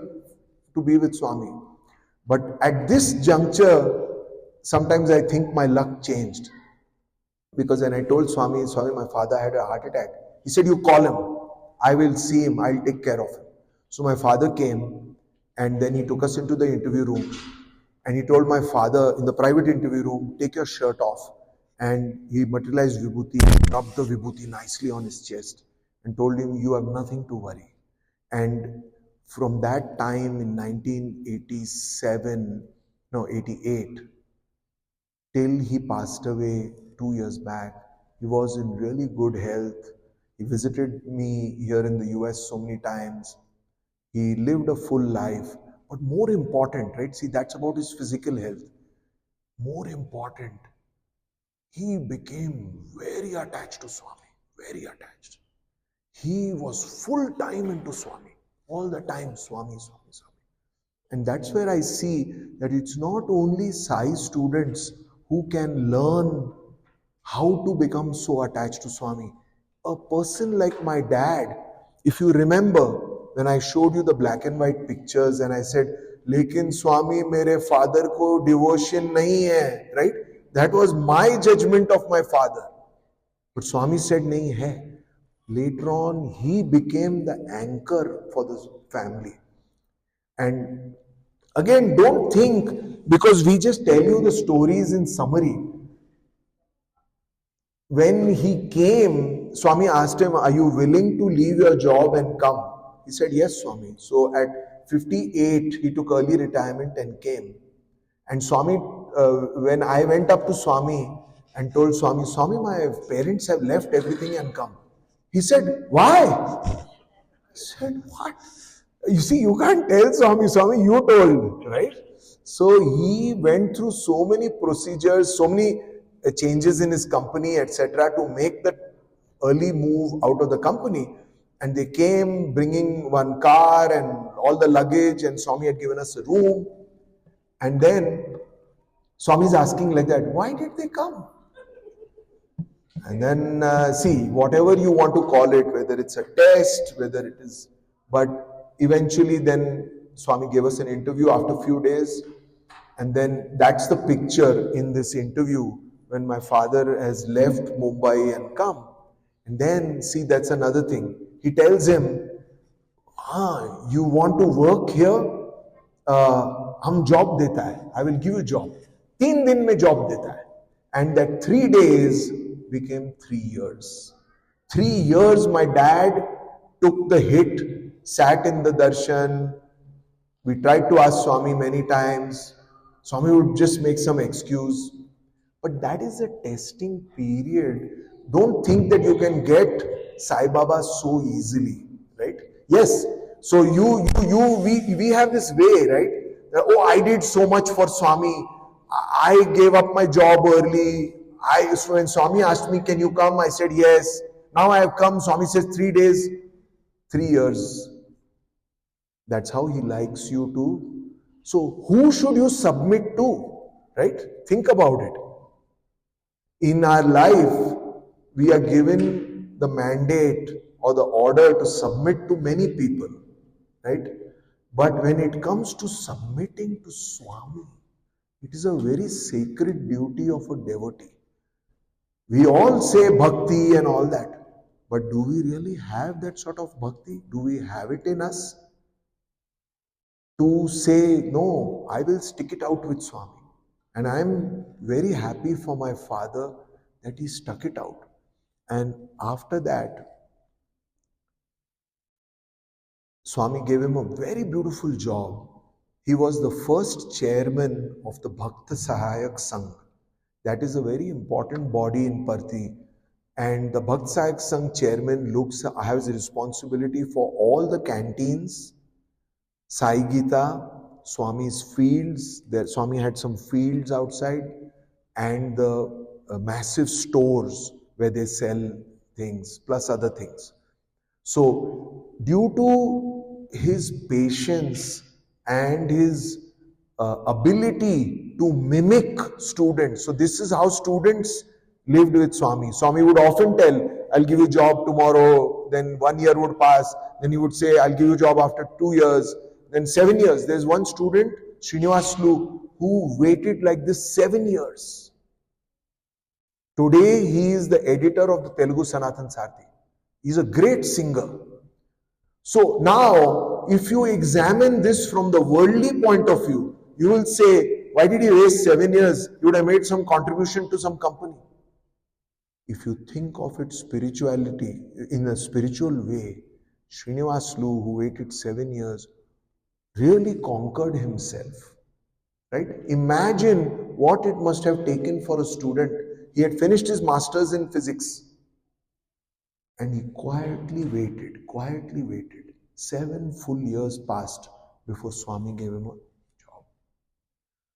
S1: to be with Swami." But at this juncture, sometimes I think my luck changed. Because when I told Swami, my father had a heart attack. He said, "You call him. I will see him. I'll take care of him." So my father came, and then he took us into the interview room. And he told my father in the private interview room, "Take your shirt off." And he materialized Vibhuti, rubbed the Vibhuti nicely on his chest, and told him, "You have nothing to worry." And from that time in 1988, till he passed away 2 years back, he was in really good health. He visited me here in the US so many times. He lived a full life. But more important, right? See, that's about his physical health. More important, he became very attached to Swami. Very attached. He was full time into Swami. All the time, Swami, Swami, Swami. And that's where I see that it's not only Sai students who can learn how to become so attached to Swami. A person like my dad, if you remember, when I showed you the black and white pictures and I said, "Lekin Swami, mere father ko devotion nahi hai," right? That was my judgment of my father. But Swami said, "Nahi hai." Later on, he became the anchor for the family. And again, don't think, because we just tell you the stories in summary. When he came, Swami asked him, "Are you willing to leave your job and come?" He said, "Yes, Swami." So at 58, he took early retirement and came. And Swami, when I went up to Swami and told Swami, "Swami, my parents have left everything and come." He said, "Why?" I said, "What?" You see, you can't tell Swami, "Swami, you told," right? So he went through so many procedures, so many changes in his company, etc., to make the early move out of the company. And they came bringing one car and all the luggage, and Swami had given us a room. And then Swami is asking like that, "Why did they come?" And then see, whatever you want to call it, whether it's a test, whether it is, but eventually then Swami gave us an interview after a few days. And then that's the picture in this interview when my father has left Mumbai and come. And then see, that's another thing. He tells him, you want to work here? हम job देता है. I will give you job. 3 दिन में job देता है. And that 3 days became 3 years. 3 years my dad took the hit, sat in the darshan. We tried to ask Swami many times. Swami would just make some excuse. But that is a testing period. Don't think that you can get Sai Baba so easily, right? Yes. So we have this way, right? Oh, I did so much for Swami. I gave up my job early. So when Swami asked me, can you come? I said yes. Now I have come. Swami says 3 days, 3 years. That's how he likes you too. So who should you submit to? Right? Think about it. In our life, we are given the mandate or the order to submit to many people. Right? But when it comes to submitting to Swami, it is a very sacred duty of a devotee. We all say bhakti and all that. But do we really have that sort of bhakti? Do we have it in us? To say, no, I will stick it out with Swami. And I am very happy for my father that he stuck it out. And after that, Swami gave him a very beautiful job. He was the first chairman of the Bhakta Sahayak Sangh. That is a very important body in Parthi. And the Bhakta Sahayak Sangh chairman has a responsibility for all the canteens, Sai Gita, Swami's fields. Swami had some fields outside, and the massive stores where they sell things, plus other things. So, due to his patience and his ability to mimic students, so this is how students lived with Swami. Swami would often tell, I'll give you a job tomorrow, then 1 year would pass, then he would say, I'll give you a job after 2 years, then 7 years. There's one student, Srinivaslu, who waited like this 7 years. Today, he is the editor of the Telugu Sanatan Sarthi. He's a great singer. So now, if you examine this from the worldly point of view, you will say, why did he waste 7 years? He would have made some contribution to some company. If you think of it spirituality, in a spiritual way, Srinivaslu, who waited 7 years, really conquered himself. Right? Imagine what it must have taken for a student. He had finished his masters in physics. And he quietly waited. 7 full years passed before Swami gave him a job.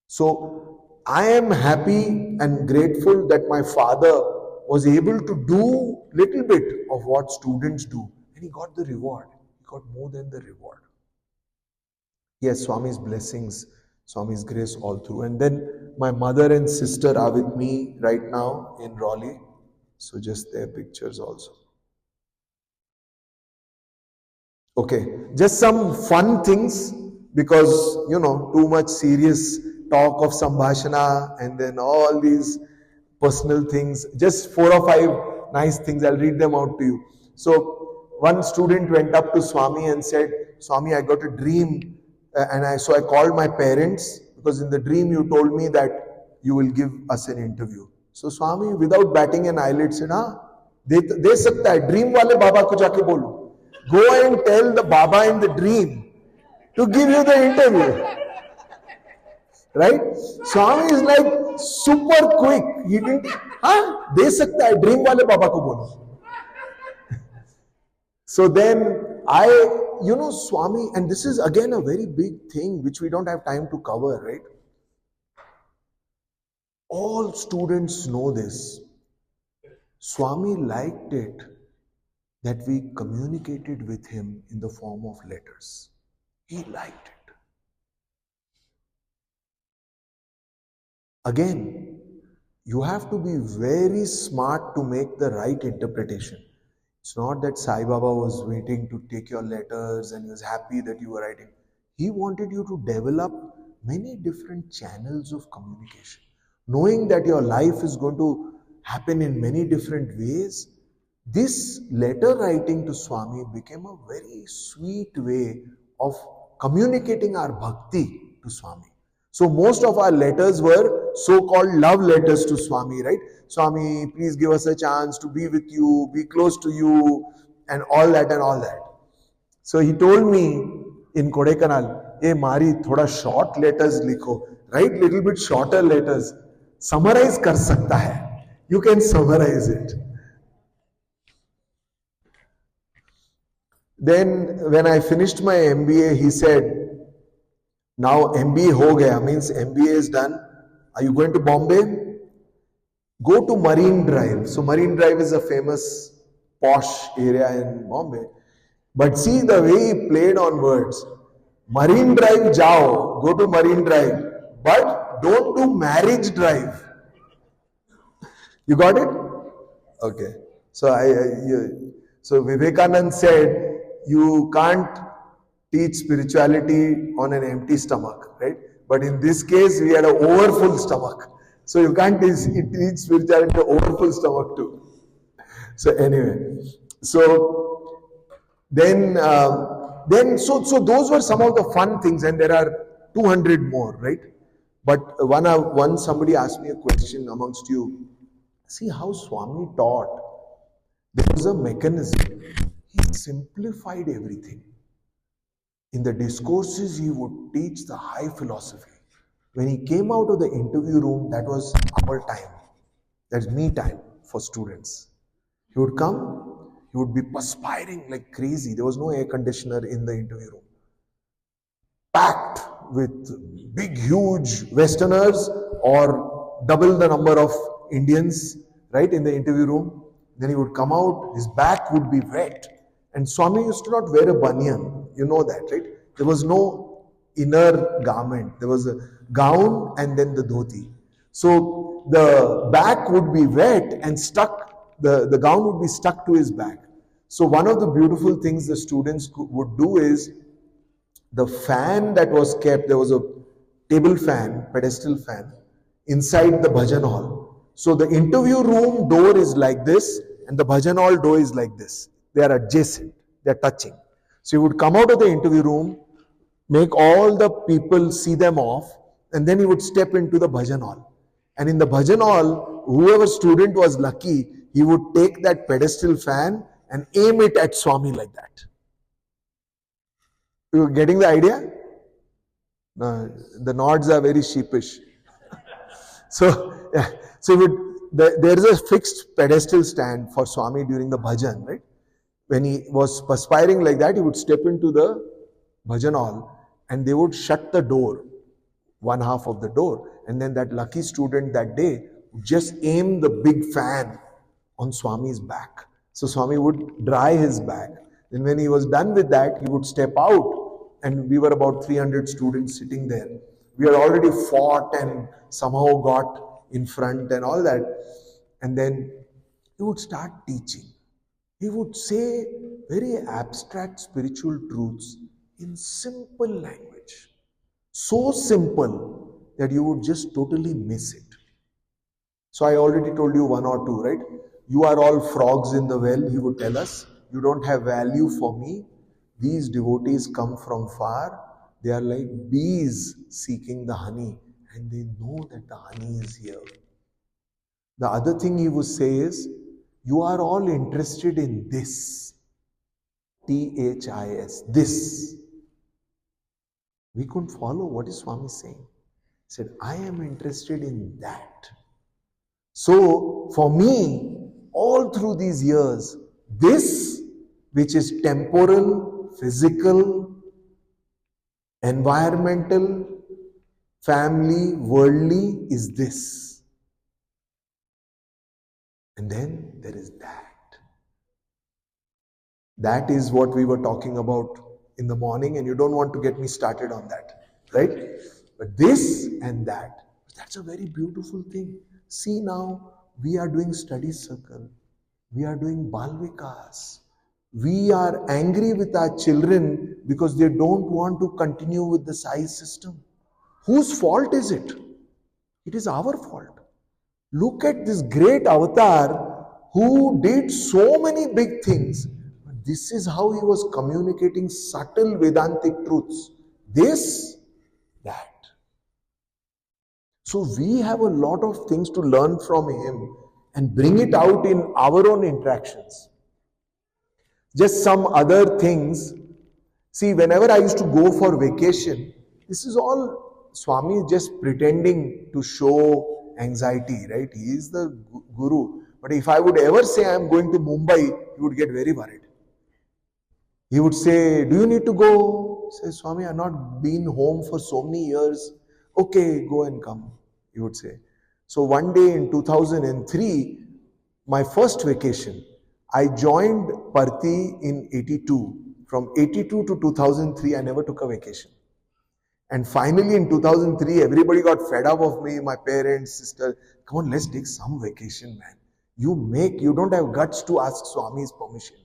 S1: So, I am happy and grateful that my father was able to do little bit of what students do. And he got the reward. He got more than the reward. Yes, Swami's blessings, Swami's grace all through. And then my mother and sister are with me right now in Raleigh. So just their pictures also. Okay, just some fun things, because, too much serious talk of Sambhashana and then all these personal things. Just 4 or 5 nice things. I'll read them out to you. So one student went up to Swami and said, Swami, I got a dream. So I called my parents, because in the dream you told me that you will give us an interview. So Swami, without batting an eyelid, said, de sakta hai, dream wale Baba ko jaake bolo. Go and tell the Baba in the dream to give you the interview. Right? Swami is like super quick. He didn't, de sakta hai, dream wale Baba ko bolo. So then Swami, and this is again a very big thing which we don't have time to cover, right? All students know this. Swami liked it that we communicated with him in the form of letters. He liked it. Again, you have to be very smart to make the right interpretation. It's not that Sai Baba was waiting to take your letters and he was happy that you were writing. He wanted you to develop many different channels of communication. Knowing that your life is going to happen in many different ways, This letter writing to Swami became a very sweet way of communicating our bhakti to Swami. So most of our letters were so-called love letters to Swami, right? Swami, please give us a chance to be with you, be close to you, and all that and all that. So he told me in Kodaikanal, hey Mari, thoda short letters likho, write little bit shorter letters. Summarize kar sakta hai. You can summarize it. Then when I finished my MBA, he said, now MBA ho gaya, means MBA is done. Are you going to Bombay? Go to Marine Drive. So Marine Drive is a famous posh area in Bombay. But see the way he played on words. Marine Drive jao, go to Marine Drive. But don't do Marriage Drive. You got it? Okay. So Vivekanand said, you can't teach spirituality on an empty stomach, right? But in this case, we had an overfull stomach. So you can't teach spirituality on an overfull stomach too. So anyway, so so those were some of the fun things, and there are 200 more, right? But once somebody asked me a question amongst you, see how Swami taught. There was a mechanism. He simplified everything. In the discourses, he would teach the high philosophy. When he came out of the interview room, that was our time. That's me time for students. He would come, he would be perspiring like crazy. There was no air conditioner in the interview room. Packed with big, huge Westerners or double the number of Indians, right, in the interview room. Then he would come out, his back would be wet. And Swami used to not wear a banyan. You know that, right? There was no inner garment. There was a gown and then the dhoti. So the back would be wet and stuck, the gown would be stuck to his back. So one of the beautiful things the students would do is, the fan that was kept, there was a table fan, pedestal fan, inside the bhajan hall. So the interview room door is like this and the bhajan hall door is like this. They are adjacent, they are touching. So he would come out of the interview room, make all the people see them off, and then he would step into the bhajan hall. And in the bhajan hall, whoever student was lucky, he would take that pedestal fan and aim it at Swami like that. You getting the idea? The nods are very sheepish. So, yeah. There is a fixed pedestal stand for Swami during the bhajan, right? When he was perspiring like that, he would step into the bhajan hall and they would shut the door, one half of the door. And then that lucky student that day would just aim the big fan on Swami's back. So Swami would dry his back. Then when he was done with that, he would step out, and we were about 300 students sitting there. We had already fought and somehow got in front and all that. And then he would start teaching. He would say very abstract spiritual truths in simple language. So simple that you would just totally miss it. So I already told you one or two, right? You are all frogs in the well, he would tell us. You don't have value for me. These devotees come from far. They are like bees seeking the honey, and they know that the honey is here. The other thing he would say is, you are all interested in this. THIS, this. We couldn't follow what is Swami saying. He said, I am interested in that. So, for me, all through these years, this, which is temporal, physical, environmental, family, worldly, is this. And then there is that. That is what we were talking about in the morning, and you don't want to get me started on that, right? But this and that, that's a very beautiful thing. See now, we are doing study circle. We are doing Balvikas. We are angry with our children because they don't want to continue with the Sai system. Whose fault is it? It is our fault. Look at this great avatar who did so many big things. But this is how he was communicating subtle Vedantic truths. This, that. So we have a lot of things to learn from him and bring it out in our own interactions. Just some other things. See, whenever I used to go for vacation, this is all Swami just pretending to show anxiety, right? He is the guru. But if I would ever say I am going to Mumbai, he would get very worried. He would say, do you need to go? Say, Swami, I've not been home for so many years. Okay, go and come, he would say. So one day in 2003, my first vacation, I joined Parthi in 82. From 82 to 2003, I never took a vacation. And finally in 2003, everybody got fed up of me, my parents, sister. Come on, let's take some vacation, man. You don't have guts to ask Swami's permission.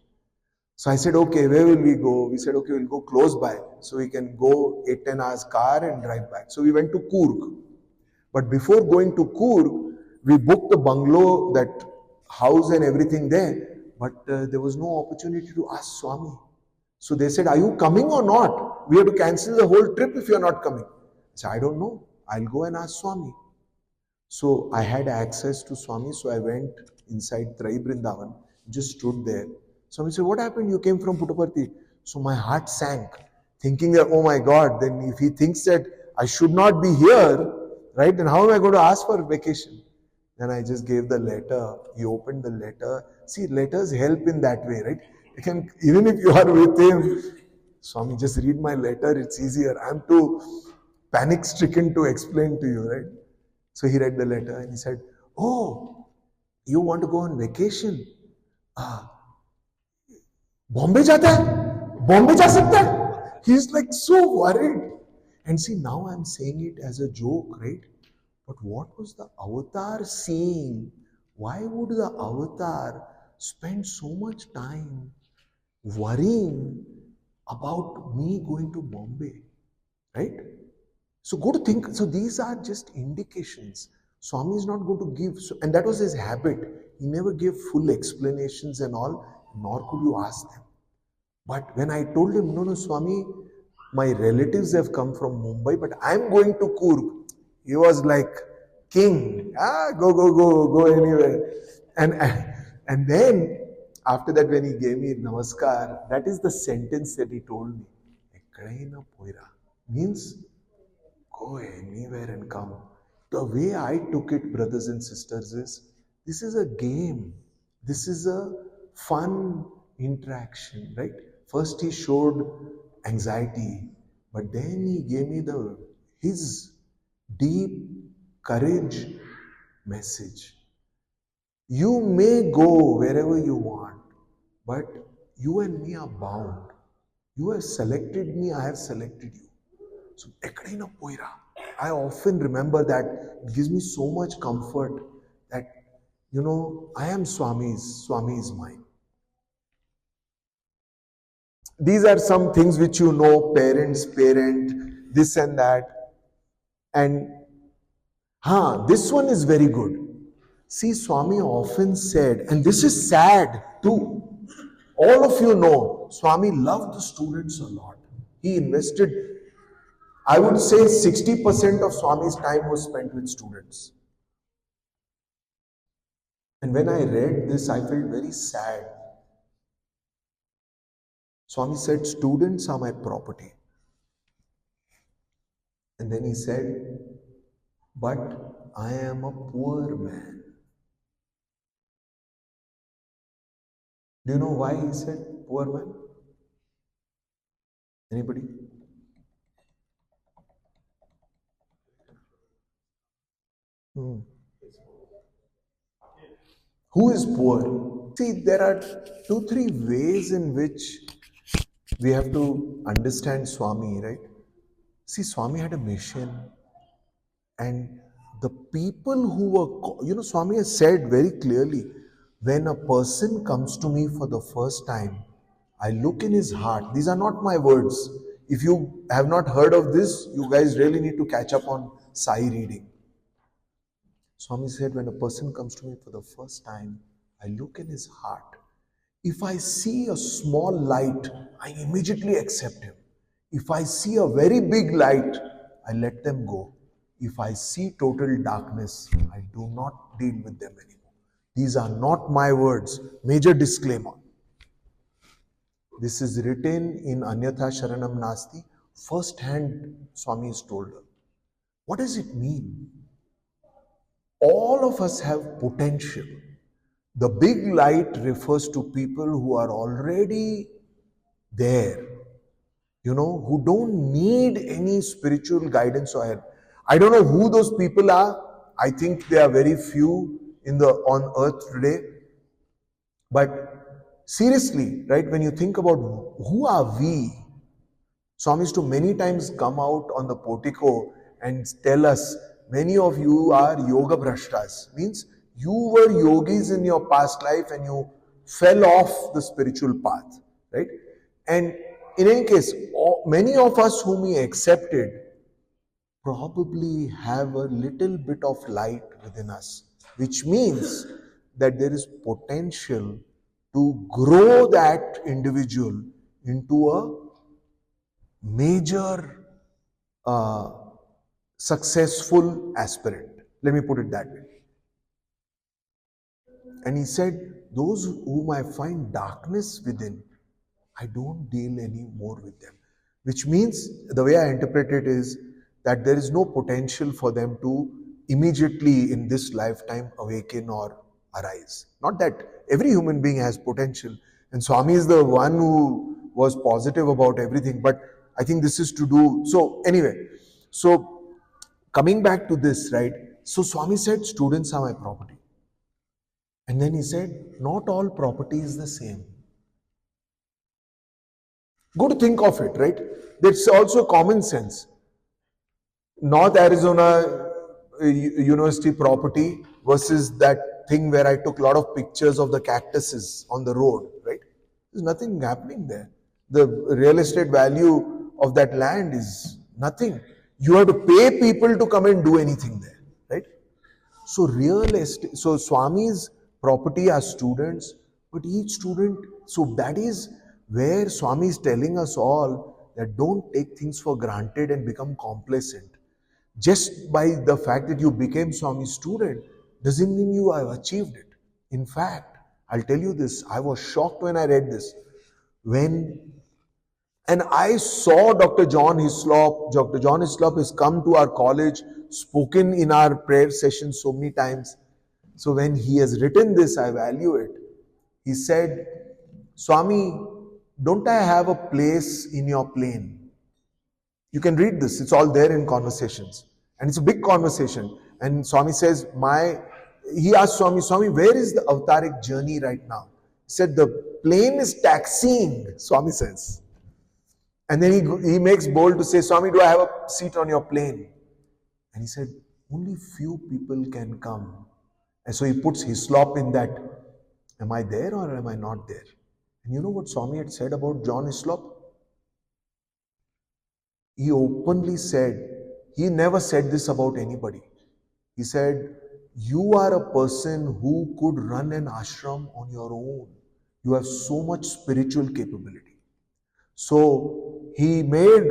S1: So I said, okay, where will we go? We said, okay, we'll go close by. So we can go 8-10 hours car and drive back. So we went to Coorg. But before going to Coorg, we booked the bungalow, that house and everything there. But there was no opportunity to ask Swami. So they said, are you coming or not? We have to cancel the whole trip if you're not coming. I said, I don't know. I'll go and ask Swami. So I had access to Swami. So I went inside Trai Brindavan, just stood there. Swami said, what happened? You came from Puttaparthi. So my heart sank, thinking that, oh my God, then if he thinks that I should not be here, right, then how am I going to ask for vacation? Then I just gave the letter. He opened the letter. See, letters help in that way, right? You can, even if you are with him, Swami, just read my letter, it's easier. I'm too panic-stricken to explain to you, right? So he read the letter and he said, oh, you want to go on vacation? Bombay jata hai? Bombay ja sakta hai? He's like so worried. And see, now I'm saying it as a joke, right? But what was the avatar seeing? Why would the avatar spend so much time worrying about me going to Bombay, right? So go to think, so these are just indications. Swami is not going to give, and that was his habit. He never gave full explanations and all, nor could you ask them. But when I told him, no, Swami, my relatives have come from Mumbai, but I'm going to Coorg. He was like, king, go anywhere. And then, after that, when he gave me namaskar, that is the sentence that he told me. Ekkadaina poira. Means, go anywhere and come. The way I took it, brothers and sisters, is this is a game. This is a fun interaction, right? First he showed anxiety, but then he gave me his deep courage message. You may go wherever you want, but you and me are bound. You have selected me, I have selected you. So, ekkadaina poira. I often remember that. It gives me so much comfort that, I am Swami's, Swami is mine. These are some things which parents, parent, this and that. And, this one is very good. See, Swami often said, and this is sad too. All of you know, Swami loved the students a lot. He invested, I would say 60% of Swami's time was spent with students. And when I read this, I felt very sad. Swami said, students are my property. And then he said, but I am a poor man. Do you know why he said poor man? Anybody? Who is poor? See, there are 2-3 ways in which we have to understand Swami, right? See, Swami had a mission, and the people who were, Swami has said very clearly, when a person comes to me for the first time, I look in his heart. These are not my words. If you have not heard of this, you guys really need to catch up on Sai reading. Swami said, when a person comes to me for the first time, I look in his heart. If I see a small light, I immediately accept him. If I see a very big light, I let them go. If I see total darkness, I do not deal with them anymore. These are not my words. Major disclaimer. This is written in Anyatha Sharanam Nasti. First hand, Swami is told her. What does it mean? All of us have potential. The big light refers to people who are already there, who don't need any spiritual guidance or help. I don't know who those people are. I think there are very few on earth today. But seriously, right, when you think about who are we, Swami used to many times come out on the portico and tell us, many of you are yoga brashtas. Means you were yogis in your past life and you fell off the spiritual path, right? And in any case, many of us whom he accepted probably have a little bit of light within us, which means that there is potential to grow that individual into a major successful aspirant. Let me put it that way. And he said, those whom I find darkness within, I don't deal any more with them. Which means, the way I interpret it is that there is no potential for them to immediately in this lifetime awaken or arise. Not that every human being has potential. And Swami is the one who was positive about everything. But I think this is to do. So anyway, so coming back to this, right? So Swami said, students are my property. And then he said, not all property is the same. Good to think of it, right? That's also common sense. North Arizona University property versus that thing where I took a lot of pictures of the cactuses on the road, right? There's nothing happening there. The real estate value of that land is nothing. You have to pay people to come and do anything there, right? So real estate, so Swami's property are students, but each student, so that is where Swami is telling us all that don't take things for granted and become complacent. Just by the fact that you became Swami's student doesn't mean you have achieved it. In fact, I'll tell you this, I was shocked when I read this. And I saw Dr. John Hislop. Dr. John Hislop has come to our college, spoken in our prayer sessions so many times. So when he has written this, I value it. He said, Swami, don't I have a place in your plane? You can read this. It's all there in conversations. And it's a big conversation. And Swami says, he asked Swami, where is the avataric journey right now? He said, the plane is taxiing, Swami says. And then he makes bold to say, Swami, do I have a seat on your plane? And he said, only few people can come. And so he puts Hislop in that, am I there or am I not there? And you know what Swami had said about John Hislop? He openly said, he never said this about anybody. He said, you are a person who could run an ashram on your own. You have so much spiritual capability. So he made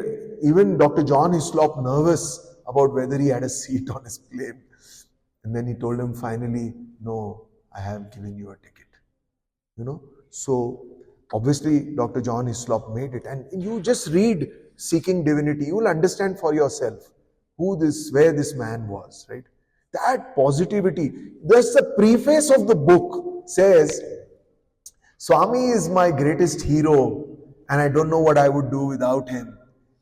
S1: even Dr. John Hislop nervous about whether he had a seat on his plane. And then he told him finally, no, I have given you a ticket. So obviously Dr. John Hislop made it. And you just read Seeking Divinity, you will understand for yourself where this man was, right? That positivity. There's the preface of the book says, Swami is my greatest hero and I don't know what I would do without him.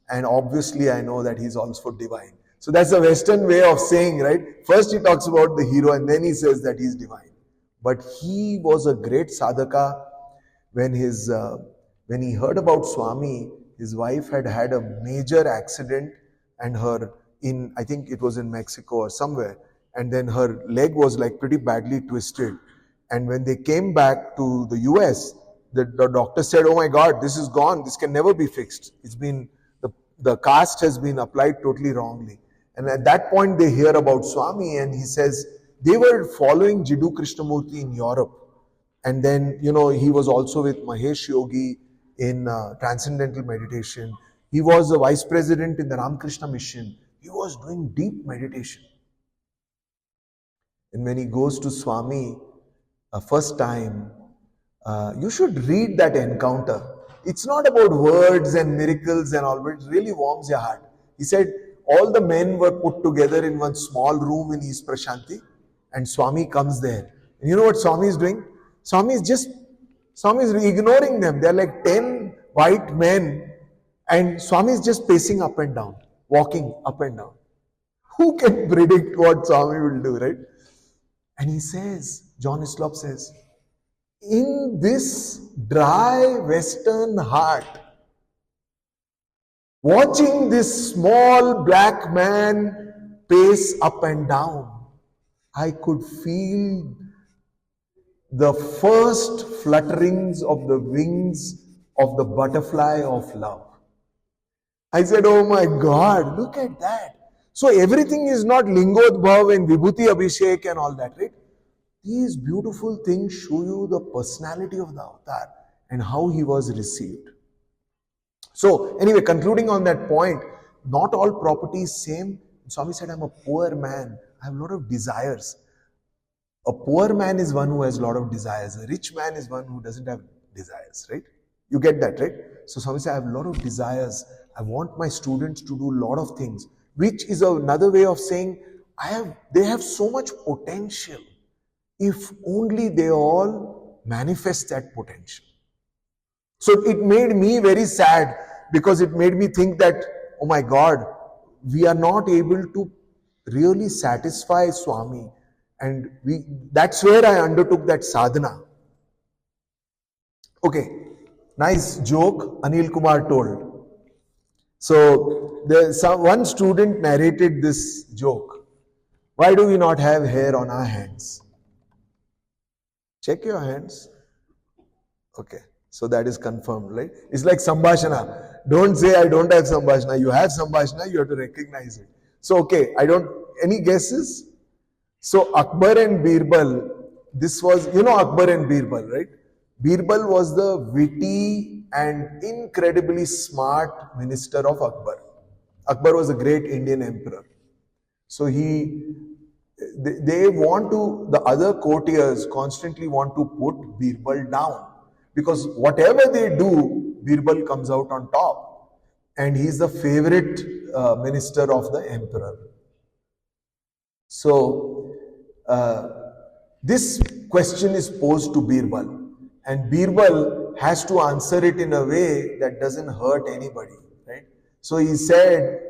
S1: And obviously I know that he's also divine. So that's the Western way of saying, right? First he talks about the hero and then he says that he's divine. But he was a great sadhaka. When he heard about Swami, his wife had a major accident and I think it was in Mexico or somewhere. And then her leg was like pretty badly twisted. And when they came back to the US, the doctor said, oh my God, this is gone. This can never be fixed. It's been, the cast has been applied totally wrongly. And at that point they hear about Swami and he says, they were following Jiddu Krishnamurti in Europe. And then, you know, he was also with Mahesh Yogi in transcendental meditation. He was the vice president in the Ramakrishna mission. He was doing deep meditation. And when he goes to Swami first time, you should read that encounter. It's not about words and miracles and all, but it really warms your heart. He said all the men were put together in one small room in East Prashanti, and Swami comes there. And you know what Swami is doing? Swami is ignoring them. They're like 10 white men, and Swami is just pacing up and down, walking up and down. Who can predict what Swami will do, right? And he says, John Islop says, in this dry Western heart, watching this small black man pace up and down, I could feel the first flutterings of the wings of the butterfly of love. I said, oh my God, look at that. So everything is not Lingodbhav and Vibhuti Abhishek and all that, right? These beautiful things show you the personality of the avatar and how he was received. So anyway, concluding on that point, not all property is same. Swami said, I'm a poor man. I have a lot of desires. A poor man is one who has a lot of desires. A rich man is one who doesn't have desires, right? You get that, right? So Swami said, I have a lot of desires. I want my students to do a lot of things, which is another way of saying, they have so much potential if only they all manifest that potential. So it made me very sad, because it made me think that, oh my God, we are not able to really satisfy Swami. And that's where I undertook that sadhana. Okay, nice joke Anil Kumar told. So one student narrated this joke. Why do we not have hair on our hands? Check your hands. Okay, so that is confirmed, right? It's like Sambhashana. Don't say I don't have Sambhashana. You have Sambhashana, you have to recognize it. So, okay, any guesses? So, Akbar and Birbal, this was, you know Akbar and Birbal, right? Birbal was the witty and incredibly smart minister of Akbar. Akbar was a great Indian emperor. So the other courtiers constantly want to put Birbal down, because whatever they do, Birbal comes out on top, and he's the favorite minister of the emperor. So this question is posed to Birbal, and Birbal has to answer it in a way that doesn't hurt anybody, right? So he said,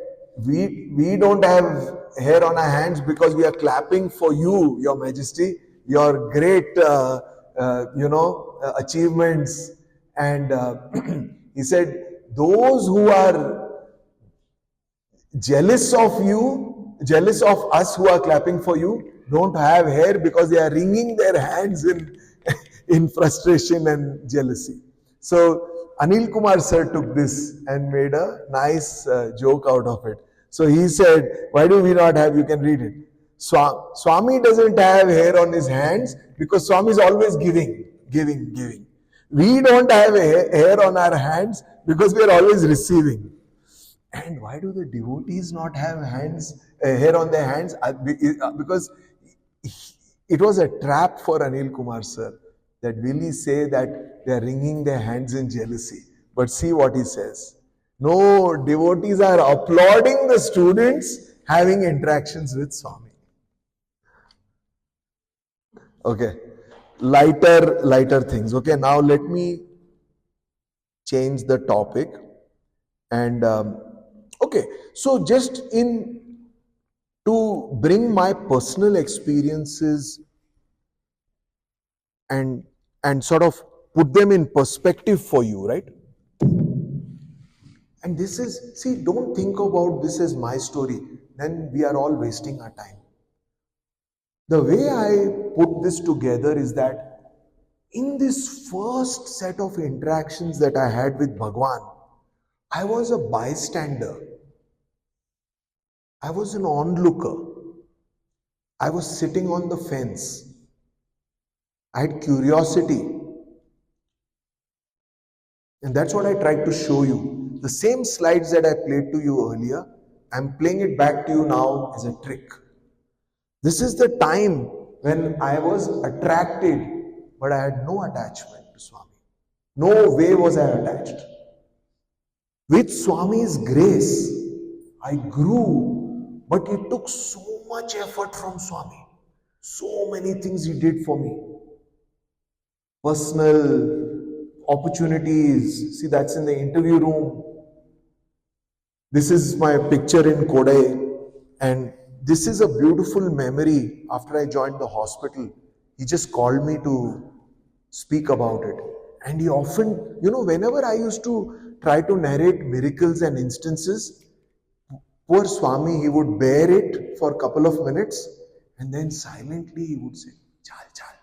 S1: we don't have hair on our hands because we are clapping for you, Your Majesty, your great, achievements. And he said, those who are jealous of you, jealous of us who are clapping for you, don't have hair because they are wringing their hands in frustration and jealousy. So Anil Kumar sir took this and made a nice joke out of it. So he said, why do we not have, you can read it. Swami doesn't have hair on his hands because Swami is always giving. We don't have hair on our hands because we are always receiving. And why do the devotees not have hair on their hands? Because it was a trap for Anil Kumar sir, that will he say that they are wringing their hands in jealousy. But see what he says. No, devotees are applauding the students having interactions with Swami. Okay, lighter things. Okay, now let me change the topic. And okay, so just to bring my personal experiences and sort of put them in perspective for you, right? And this is, see, don't think about this as my story, then we are all wasting our time. The way I put this together is that in this first set of interactions that I had with Bhagwan, I was a bystander. I was an onlooker. I was sitting on the fence. I had curiosity. And that's what I tried to show you. The same slides that I played to you earlier, I'm playing it back to you now as a trick. This is the time when I was attracted, but I had no attachment to Swami. No way was I attached. With Swami's grace, I grew, but it took so much effort from Swami. So many things he did for me. Personal opportunities. See, that's in the interview room. This is my picture in Kodai, and this is a beautiful memory. After I joined the hospital, he just called me to speak about it. And he often, whenever I used to try to narrate miracles and instances, poor Swami, he would bear it for a couple of minutes, and then silently he would say, Chal, chal,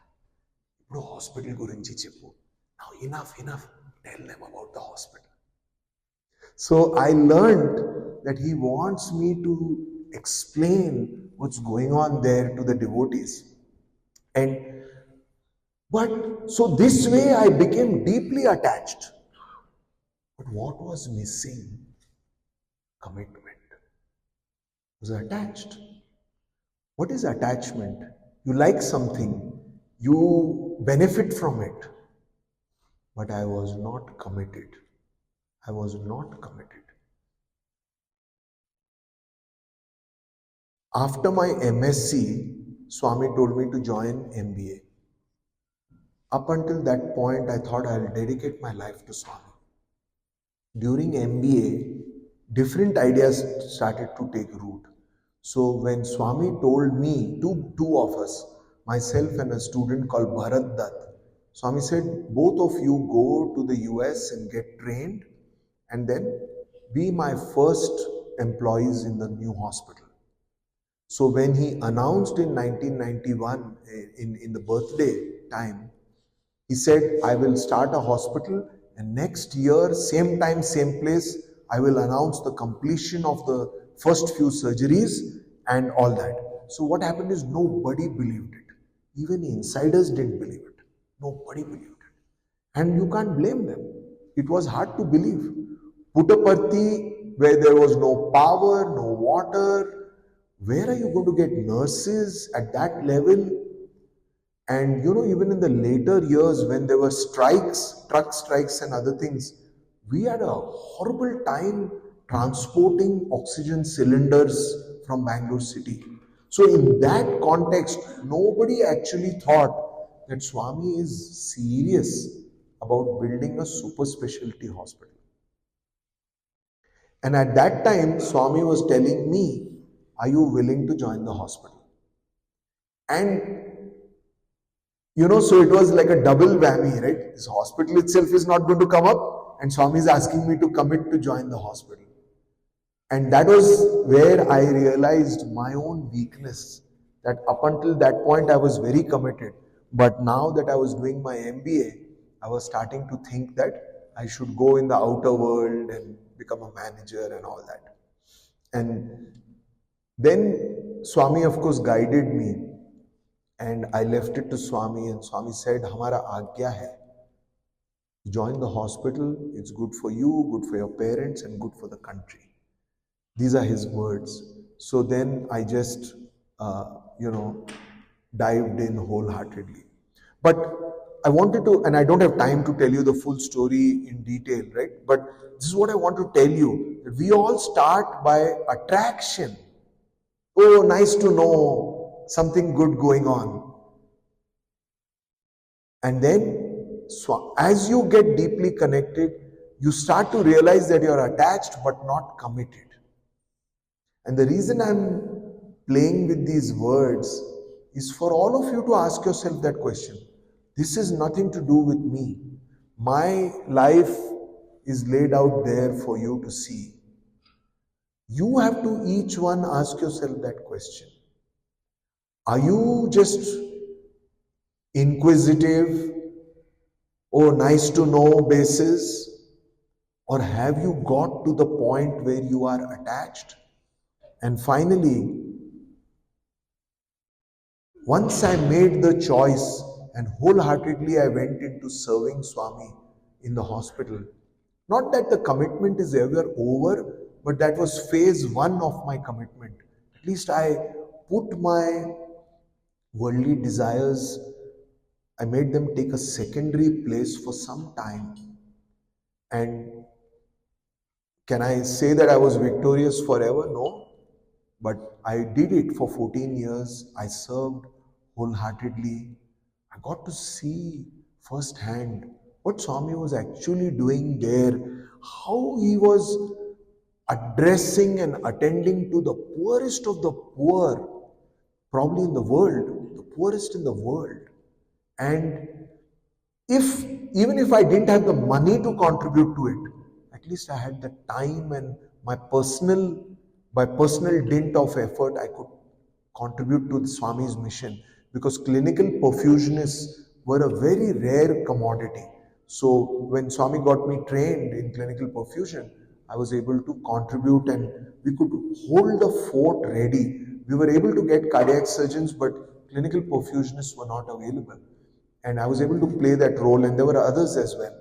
S1: ఇప్పుడు hospital gurinchi cheppu. Now enough, tell them about the hospital. So I learned that he wants me to explain what's going on there to the devotees. But so this way I became deeply attached. But what was missing? Commitment. Was attached. What is attachment? You like something, you benefit from it. But I was not committed. I was not committed. After my MSc, Swami told me to join MBA. Up until that point, I thought I'll dedicate my life to Swami. During MBA, different ideas started to take root. So when Swami told me, two of us, myself and a student called Bharat Dutt, Swami said, both of you go to the US and get trained and then be my first employees in the new hospital. So when he announced in 1991, in the birthday time, he said, I will start a hospital and next year, same time, same place, I will announce the completion of the first few surgeries and all that. So what happened is nobody believed it. Even insiders didn't believe it. Nobody believed it. And you can't blame them. It was hard to believe. Puttaparthi, where there was no power, no water, where are you going to get nurses at that level? And even in the later years when there were strikes, truck strikes and other things, we had a horrible time transporting oxygen cylinders from Bangalore city. So in that context, nobody actually thought that Swami is serious about building a super specialty hospital. And at that time, Swami was telling me, are you willing to join the hospital? And so it was like a double whammy, right? This hospital itself is not going to come up, and Swami is asking me to commit to join the hospital. And that was where I realized my own weakness, that up until that point I was very committed. But now that I was doing my MBA, I was starting to think that I should go in the outer world and become a manager and all that. And then Swami, of course, guided me. And I left it to Swami, and Swami said, Hamara agya hai. Join the hospital, it's good for you, good for your parents, and good for the country. These are his words. So then I just, dived in wholeheartedly. But I wanted to, and I don't have time to tell you the full story in detail, right? But this is what I want to tell you, that we all start by attraction. Oh, nice to know something good going on. And then, as you get deeply connected, you start to realize that you're attached but not committed. And the reason I'm playing with these words is for all of you to ask yourself that question. This is nothing to do with me. My life is laid out there for you to see. You have to each one ask yourself that question. Are you just inquisitive or nice to know basis? Or have you got to the point where you are attached? And finally, once I made the choice and wholeheartedly I went into serving Swami in the hospital. Not that the commitment is ever over, but that was phase one of my commitment. At least I put my worldly desires, I made them take a secondary place for some time. And can I say that I was victorious forever? No. But I did it for 14 years. I served wholeheartedly. I got to see firsthand what Swami was actually doing there, how he was addressing and attending to the poorest of the poor, probably in the world, the poorest in the world. And if even if I didn't have the money to contribute to it, at least I had the time, and by personal dint of effort, I could contribute to the Swami's mission, because clinical perfusionists were a very rare commodity. So when Swami got me trained in clinical perfusion, I was able to contribute, and we could hold the fort ready. We were able to get cardiac surgeons, but clinical perfusionists were not available. And I was able to play that role, and there were others as well.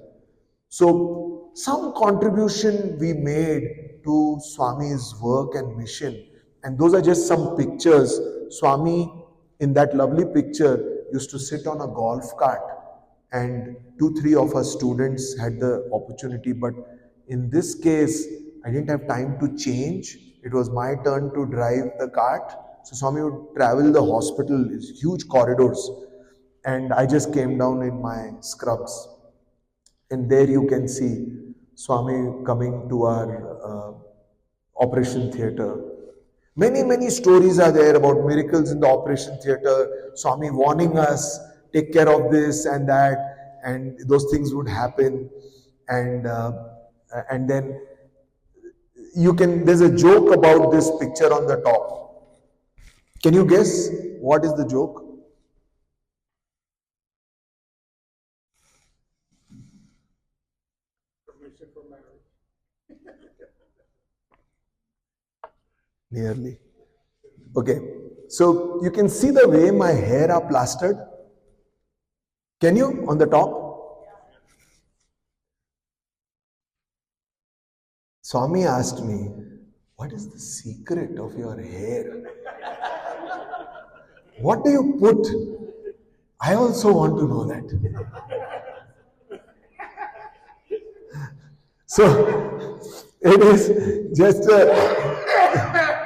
S1: So some contribution we made to Swami's work and mission. And those are just some pictures. Swami, in that lovely picture, used to sit on a golf cart, and 2-3 of our students had the opportunity. But in this case, I didn't have time to change. It was my turn to drive the cart. So Swami would travel the hospital, huge corridors, and I just came down in my scrubs. And there you can see Swami coming to our operation theatre. Many stories are there about miracles in the operation theatre, Swami warning us, take care of this and that, and those things would happen. And then there's a joke about this picture on the top. Can you guess what is the joke? Nearly. Okay, so you can see the way my hair are plastered. Can you on the top? Swami asked me, what is the secret of your hair? What do you put? I also want to know that. So it is just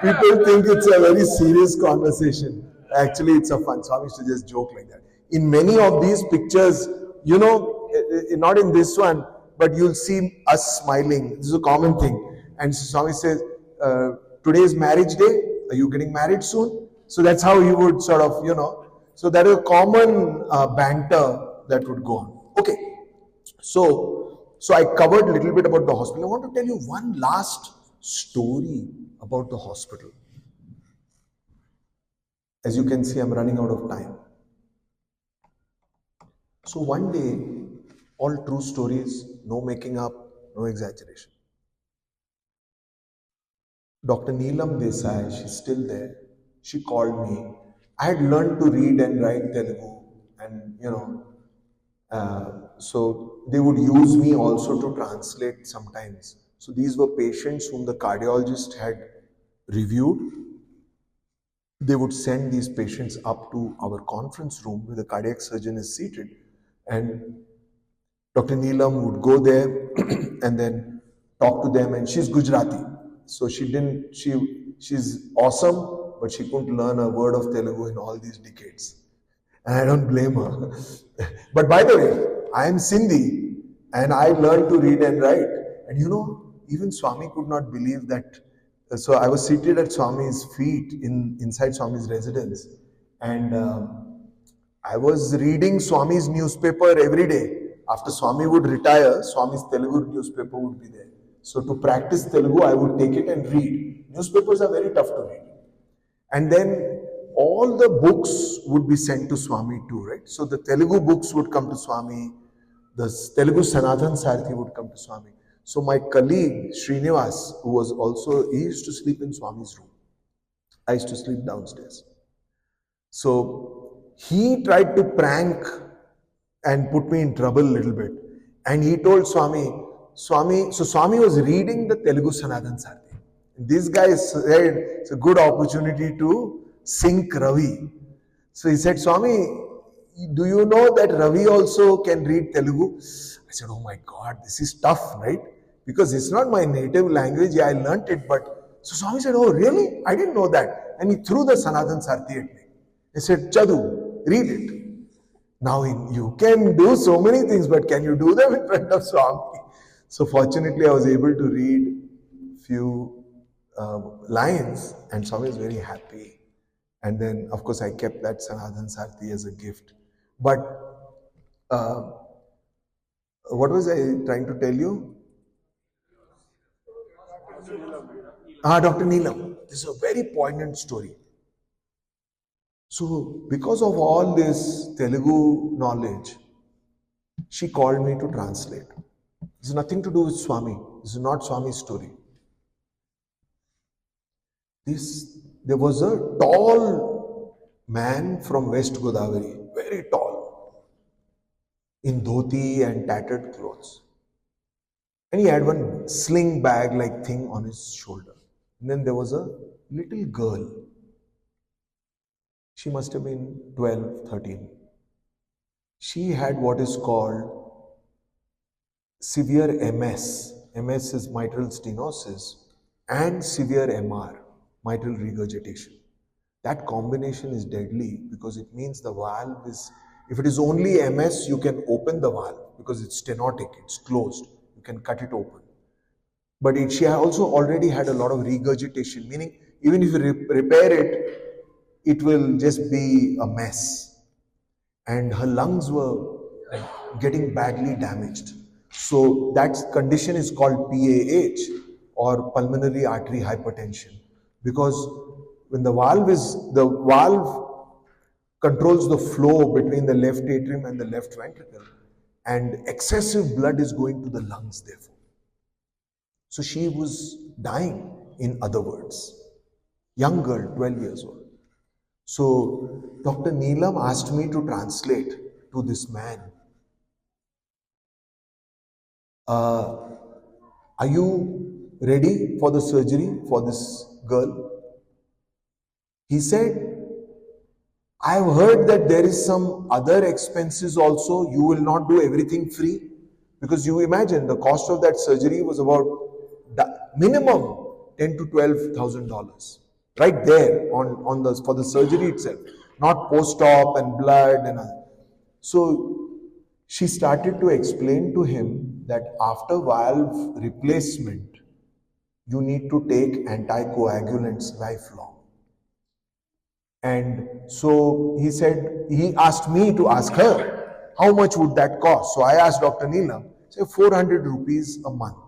S1: people think it's a very serious conversation. Actually, it's a fun. Swami used to just joke like that. In many of these pictures, not in this one, but you'll see us smiling. This is a common thing. And Swami says, today is marriage day. Are you getting married soon? So that's how he would sort of, So that is a common banter that would go on. Okay. So I covered a little bit about the hospital. I want to tell you one last story about the hospital. As you can see, I'm running out of time. So one day, all true stories, no making up, no exaggeration. Dr. Neelam Desai, she's still there. She called me. I had learned to read and write Telugu, and so they would use me also to translate sometimes. So these were patients whom the cardiologist had reviewed. They would send these patients up to our conference room where the cardiac surgeon is seated, and Dr. Neelam would go there and then talk to them. And she's Gujarati, so she's awesome, but she couldn't learn a word of Telugu in all these decades. And I don't blame her. But by the way, I am Sindhi and I learned to read and write. And even Swami could not believe that. So I was seated at Swami's feet inside Swami's residence. And I was reading Swami's newspaper every day. After Swami would retire, Swami's Telugu newspaper would be there. So to practice Telugu, I would take it and read. Newspapers are very tough to read. And then all the books would be sent to Swami too, right? So the Telugu books would come to Swami. The Telugu Sanathan Sarthi would come to Swami. So my colleague, Srinivas, he used to sleep in Swami's room. I used to sleep downstairs. So he tried to prank and put me in trouble a little bit. And he told Swami was reading the Telugu Sanatan Sarthi. This guy said it's a good opportunity to sink Ravi. So he said, Swami, do you know that Ravi also can read Telugu? I said, oh my God, this is tough, right? Because it's not my native language. Yeah, I learnt it, but so Swami said, oh really? I didn't know that. And he threw the Sanatan Sarthi at me. He said, Chadu, read it. Now you can do so many things, but can you do them in front of Swami? So fortunately, I was able to read few lines, and Swami was very happy. And then, of course, I kept that Sanatan Sarthi as a gift. But what was I trying to tell you? Dr. Neelam. This is a very poignant story. So, because of all this Telugu knowledge, she called me to translate. This has nothing to do with Swami. This is not Swami's story. There was a tall man from West Godavari, very tall, in dhoti and tattered clothes. And he had one sling bag like thing on his shoulder. And then there was a little girl. She must have been 12, 13. She had what is called severe MS. MS is mitral stenosis, and severe MR, mitral regurgitation. That combination is deadly because it means the valve is, if it is only MS, you can open the valve because it's stenotic, it's closed. You can cut it open. But she also already had a lot of regurgitation, meaning even if you repair it, it will just be a mess. And her lungs were getting badly damaged. So that condition is called PAH, or pulmonary artery hypertension. Because when the valve controls the flow between the left atrium and the left ventricle, and excessive blood is going to the lungs therefore. So she was dying, in other words. Young girl, 12 years old. So Dr. Neelam asked me to translate to this man. Are you ready for the surgery for this girl? He said, I have heard that there is some other expenses also. You will not do everything free. Because you imagine the cost of that surgery was about minimum $10,000 to $12,000. Right there for the surgery itself, not post-op and blood and all. So she started to explain to him that after valve replacement, you need to take anticoagulants lifelong. And so he asked me to ask her, how much would that cost? So I asked Dr. Neelam, say 400 rupees a month.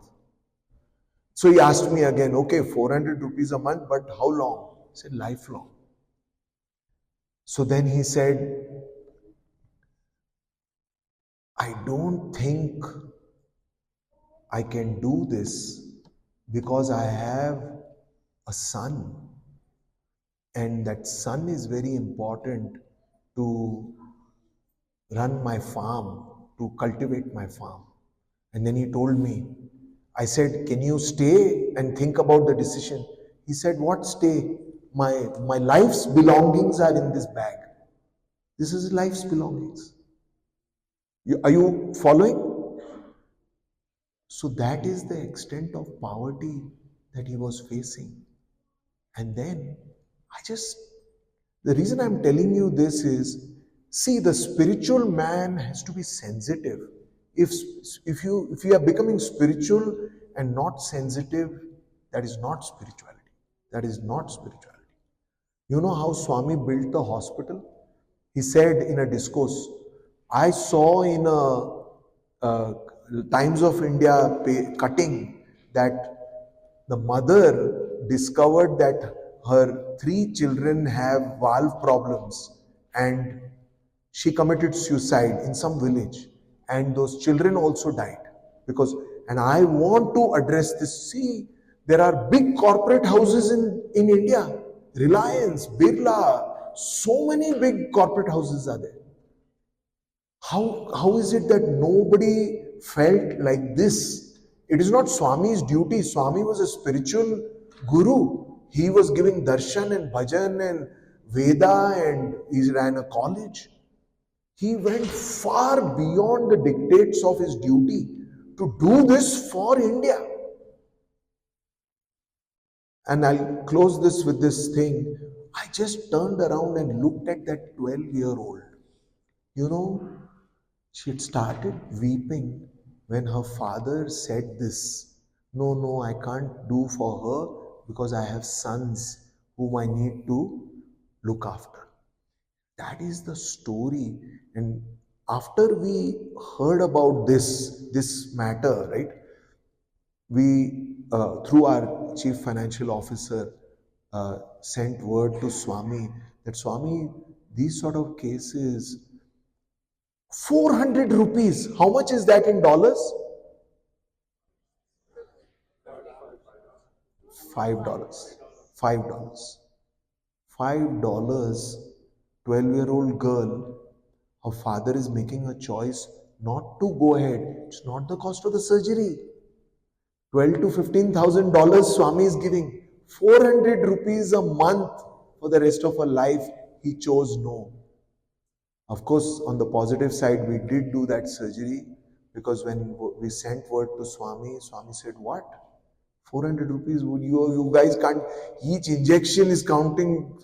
S1: So he asked me again, okay, 400 rupees a month, but how long? I said, lifelong. So then he said, I don't think I can do this because I have a son. And that son is very important to run my farm, to cultivate my farm. And then he told me, I said, can you stay and think about the decision? He said, what stay? My life's belongings are in this bag. This is life's belongings. Are you following? So that is the extent of poverty that he was facing. And then the reason I'm telling you this is, see, the spiritual man has to be sensitive. If you are becoming spiritual and not sensitive, that is not spirituality. That is not spirituality. You know how Swami built the hospital? He said in a discourse, I saw in a Times of India cutting that the mother discovered that her 3 children have valve problems and she committed suicide in some village. And those children also died. And I want to address this. See, there are big corporate houses in India. Reliance, Birla, so many big corporate houses are there. How is it that nobody felt like this? It is not Swami's duty. Swami was a spiritual guru. He was giving darshan and bhajan and Veda, and he ran a college. He went far beyond the dictates of his duty to do this for India. And I'll close this with this thing. I just turned around and looked at that 12-year-old. You know, she had started weeping when her father said this. No, I can't do for her because I have sons whom I need to look after. That is the story. And after we heard about this matter, right, we, through our chief financial officer, sent word to Swami that Swami, these sort of cases, 400 rupees, how much is that in dollars? $5. $5. 12-year-old girl, her father is making a choice not to go ahead. It's not the cost of the surgery. $12,000 to $15,000 Swami is giving. 400 rupees a month for the rest of her life. He chose no. Of course, on the positive side, we did do that surgery, because when we sent word to Swami, Swami said, what? 400 rupees? You guys can't, each injection is counting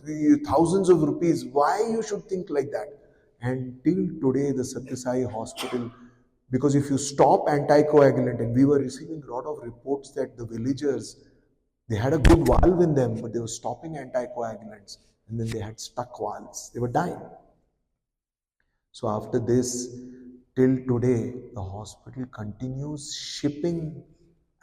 S1: thousands of rupees. Why you should think like that? And till today, the Satya Sai hospital, because if you stop anticoagulant, and we were receiving a lot of reports that the villagers, they had a good valve in them, but they were stopping anticoagulants, and then they had stuck valves. They were dying. So after this, till today, the hospital continues shipping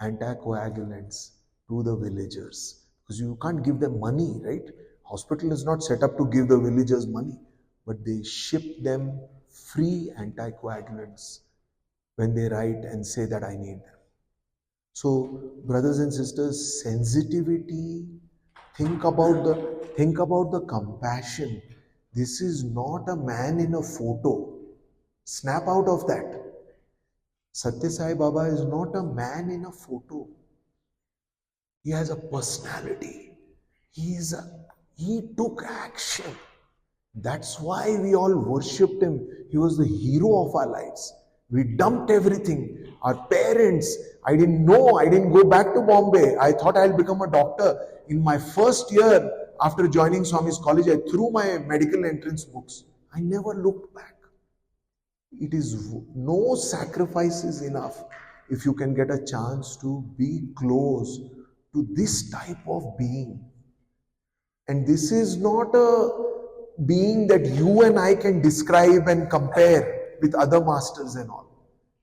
S1: anticoagulants to the villagers, because you can't give them money, right? Hospital is not set up to give the villagers money, but they ship them free anticoagulants when they write and say that I need them. So brothers and sisters, sensitivity, think about the compassion. This is not a man in a photo. Snap out of that. Satya Sai Baba is not a man in a photo. He has a personality. He took action. That's why we all worshipped him. He was the hero of our lives. We dumped everything. Our parents, I didn't know. I didn't go back to Bombay. I thought I'll become a doctor. In my first year after joining Swami's college, I threw my medical entrance books. I never looked back. It is no sacrifice is enough if you can get a chance to be close to this type of being. And this is not a being that you and I can describe and compare with other masters and all.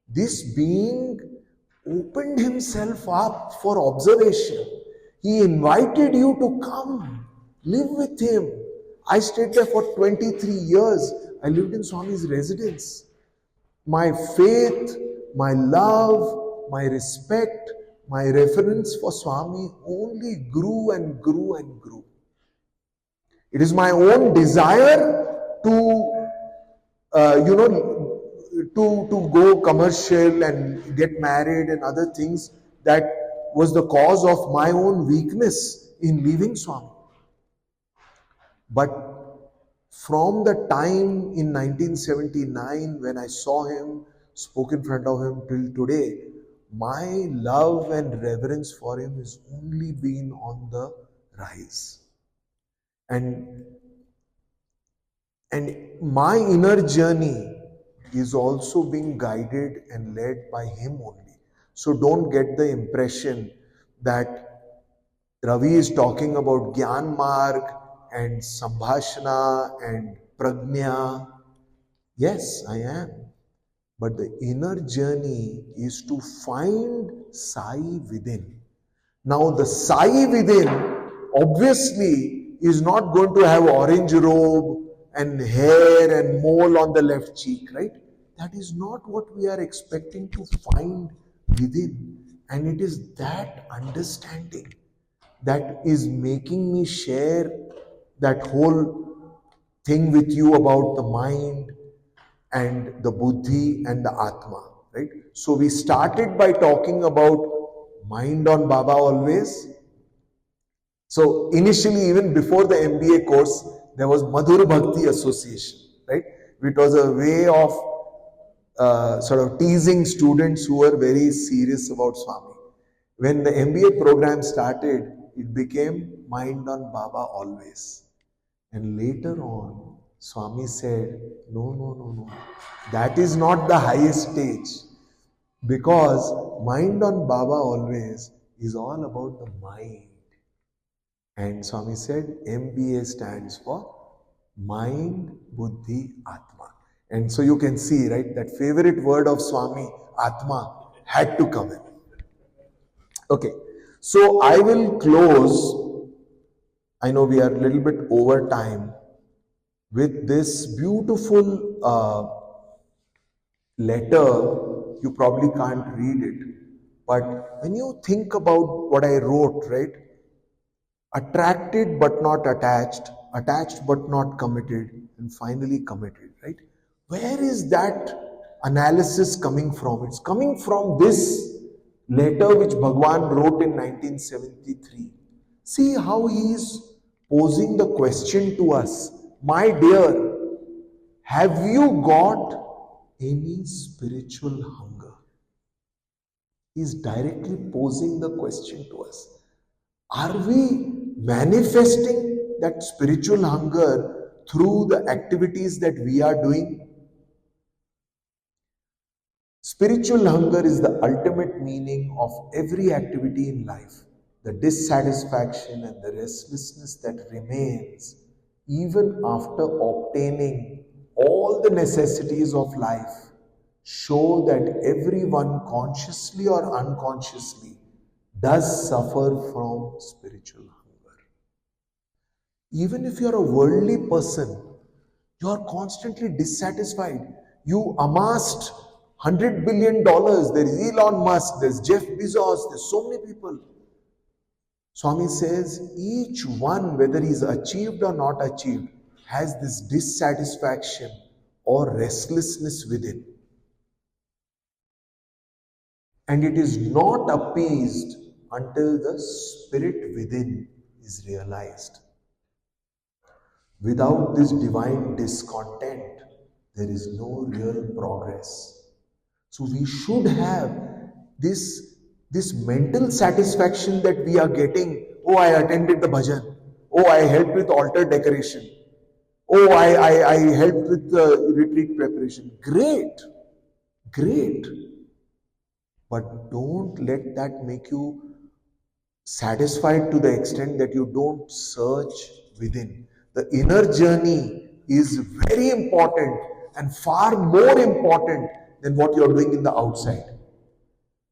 S1: This being opened himself up for observation. He invited you to come, live with him. I stayed there for 23 years. I lived in Swami's residence. My faith, my love, my respect, my reverence for Swami only grew and grew and grew. It is my own desire to, to go commercial and get married and other things that was the cause of my own weakness in leaving Swami. But from the time in 1979 when I saw him, spoke in front of him till today, my love and reverence for him has only been on the rise. And my inner journey is also being guided and led by him only. So don't get the impression that Ravi is talking about Gyan Marg and Sambhashana and Prajna. Yes, I am. But the inner journey is to find Sai within. Now the Sai within obviously is not going to have orange robe and hair and mole on the left cheek, right? That is not what we are expecting to find within. And it is that understanding that is making me share that whole thing with you about the mind and the buddhi and the atma, right? So we started by talking about mind on Baba always. So initially, even before the MBA course, there was Madhur Bhakti Association, right? It was a way of sort of teasing students who were very serious about Swami. When the MBA program started, it became Mind on Baba always. And later on, Swami said, no, no, no, no. That is not the highest stage. Because Mind on Baba always is all about the mind. And Swami said, MBA stands for Mind, Buddhi, Atma. And so you can see, right, that favorite word of Swami, Atma, had to come in. Okay, so I will close. I know we are a little bit over time with this beautiful letter. You probably can't read it, but when you think about what I wrote, right? Attracted but not attached, attached but not committed, and finally committed, right? Where is that analysis coming from? It's coming from this letter which Bhagwan wrote in 1973. See how he is posing the question to us. My dear, have you got any spiritual hunger? He is directly posing the question to us. Are we manifesting that spiritual hunger through the activities that we are doing? Spiritual hunger is the ultimate meaning of every activity in life. The dissatisfaction and the restlessness that remains even after obtaining all the necessities of life show that everyone, consciously or unconsciously, does suffer from spiritual hunger. Even if you're a worldly person, you're constantly dissatisfied. You amassed $100 billion. There is Elon Musk, there's Jeff Bezos, there's so many people. Swami says each one, whether he's achieved or not achieved, has this dissatisfaction or restlessness within. And it is not appeased until the spirit within is realized. Without this divine discontent, there is no real progress. So we should have this mental satisfaction that we are getting. Oh, I attended the bhajan. Oh, I helped with altar decoration. Oh, I helped with the retreat preparation. Great. Great. But don't let that make you satisfied to the extent that you don't search within. The inner journey is very important and far more important than what you're doing in the outside.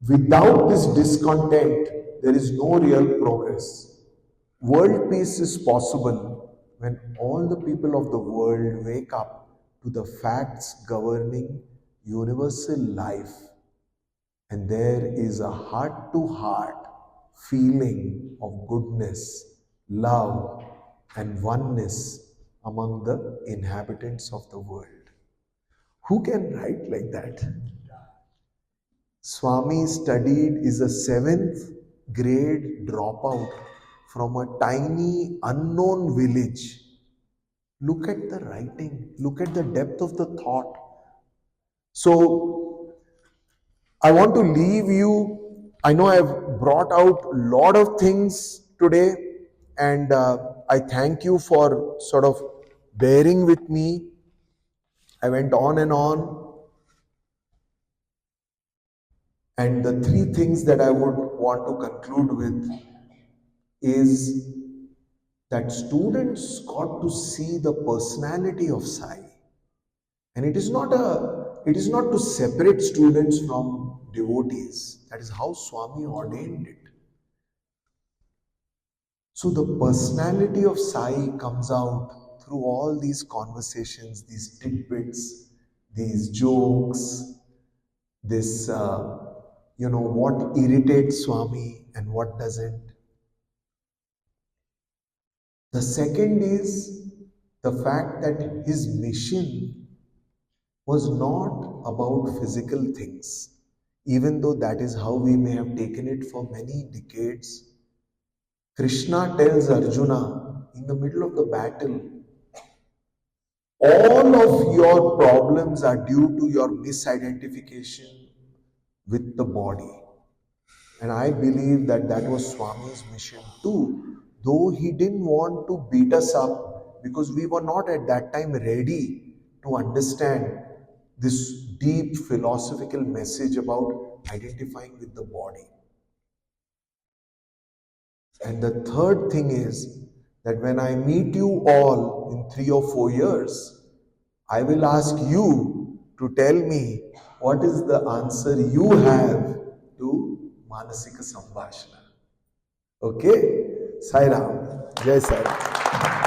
S1: Without this discontent, there is no real progress. World peace is possible when all the people of the world wake up to the facts governing universal life, and there is a heart-to-heart feeling of goodness, love, and oneness among the inhabitants of the world. Who can write like that? Swami studied is a 7th grade dropout from a tiny unknown village. Look at the writing, look at the depth of the thought. So I want to leave you. I know I've brought out a lot of things today, and I thank you for sort of bearing with me. I went on and on. And the 3 things that I would want to conclude with is that students got to see the personality of Sai. And it is not to separate students from devotees. That is how Swami ordained it. So the personality of Sai comes out through all these conversations, these tidbits, these jokes, this, what irritates Swami and what doesn't. The second is the fact that his mission was not about physical things, even though that is how we may have taken it for many decades. Krishna tells Arjuna in the middle of the battle, all of your problems are due to your misidentification with the body. And I believe that that was Swami's mission too, though he didn't want to beat us up because we were not at that time ready to understand this deep philosophical message about identifying with the body. And the third thing is that when I meet you all in 3 or 4 years, I will ask you to tell me what is the answer you have to Manasika Sambhashana. Okay? Sai Ram. Jai Sai Ram.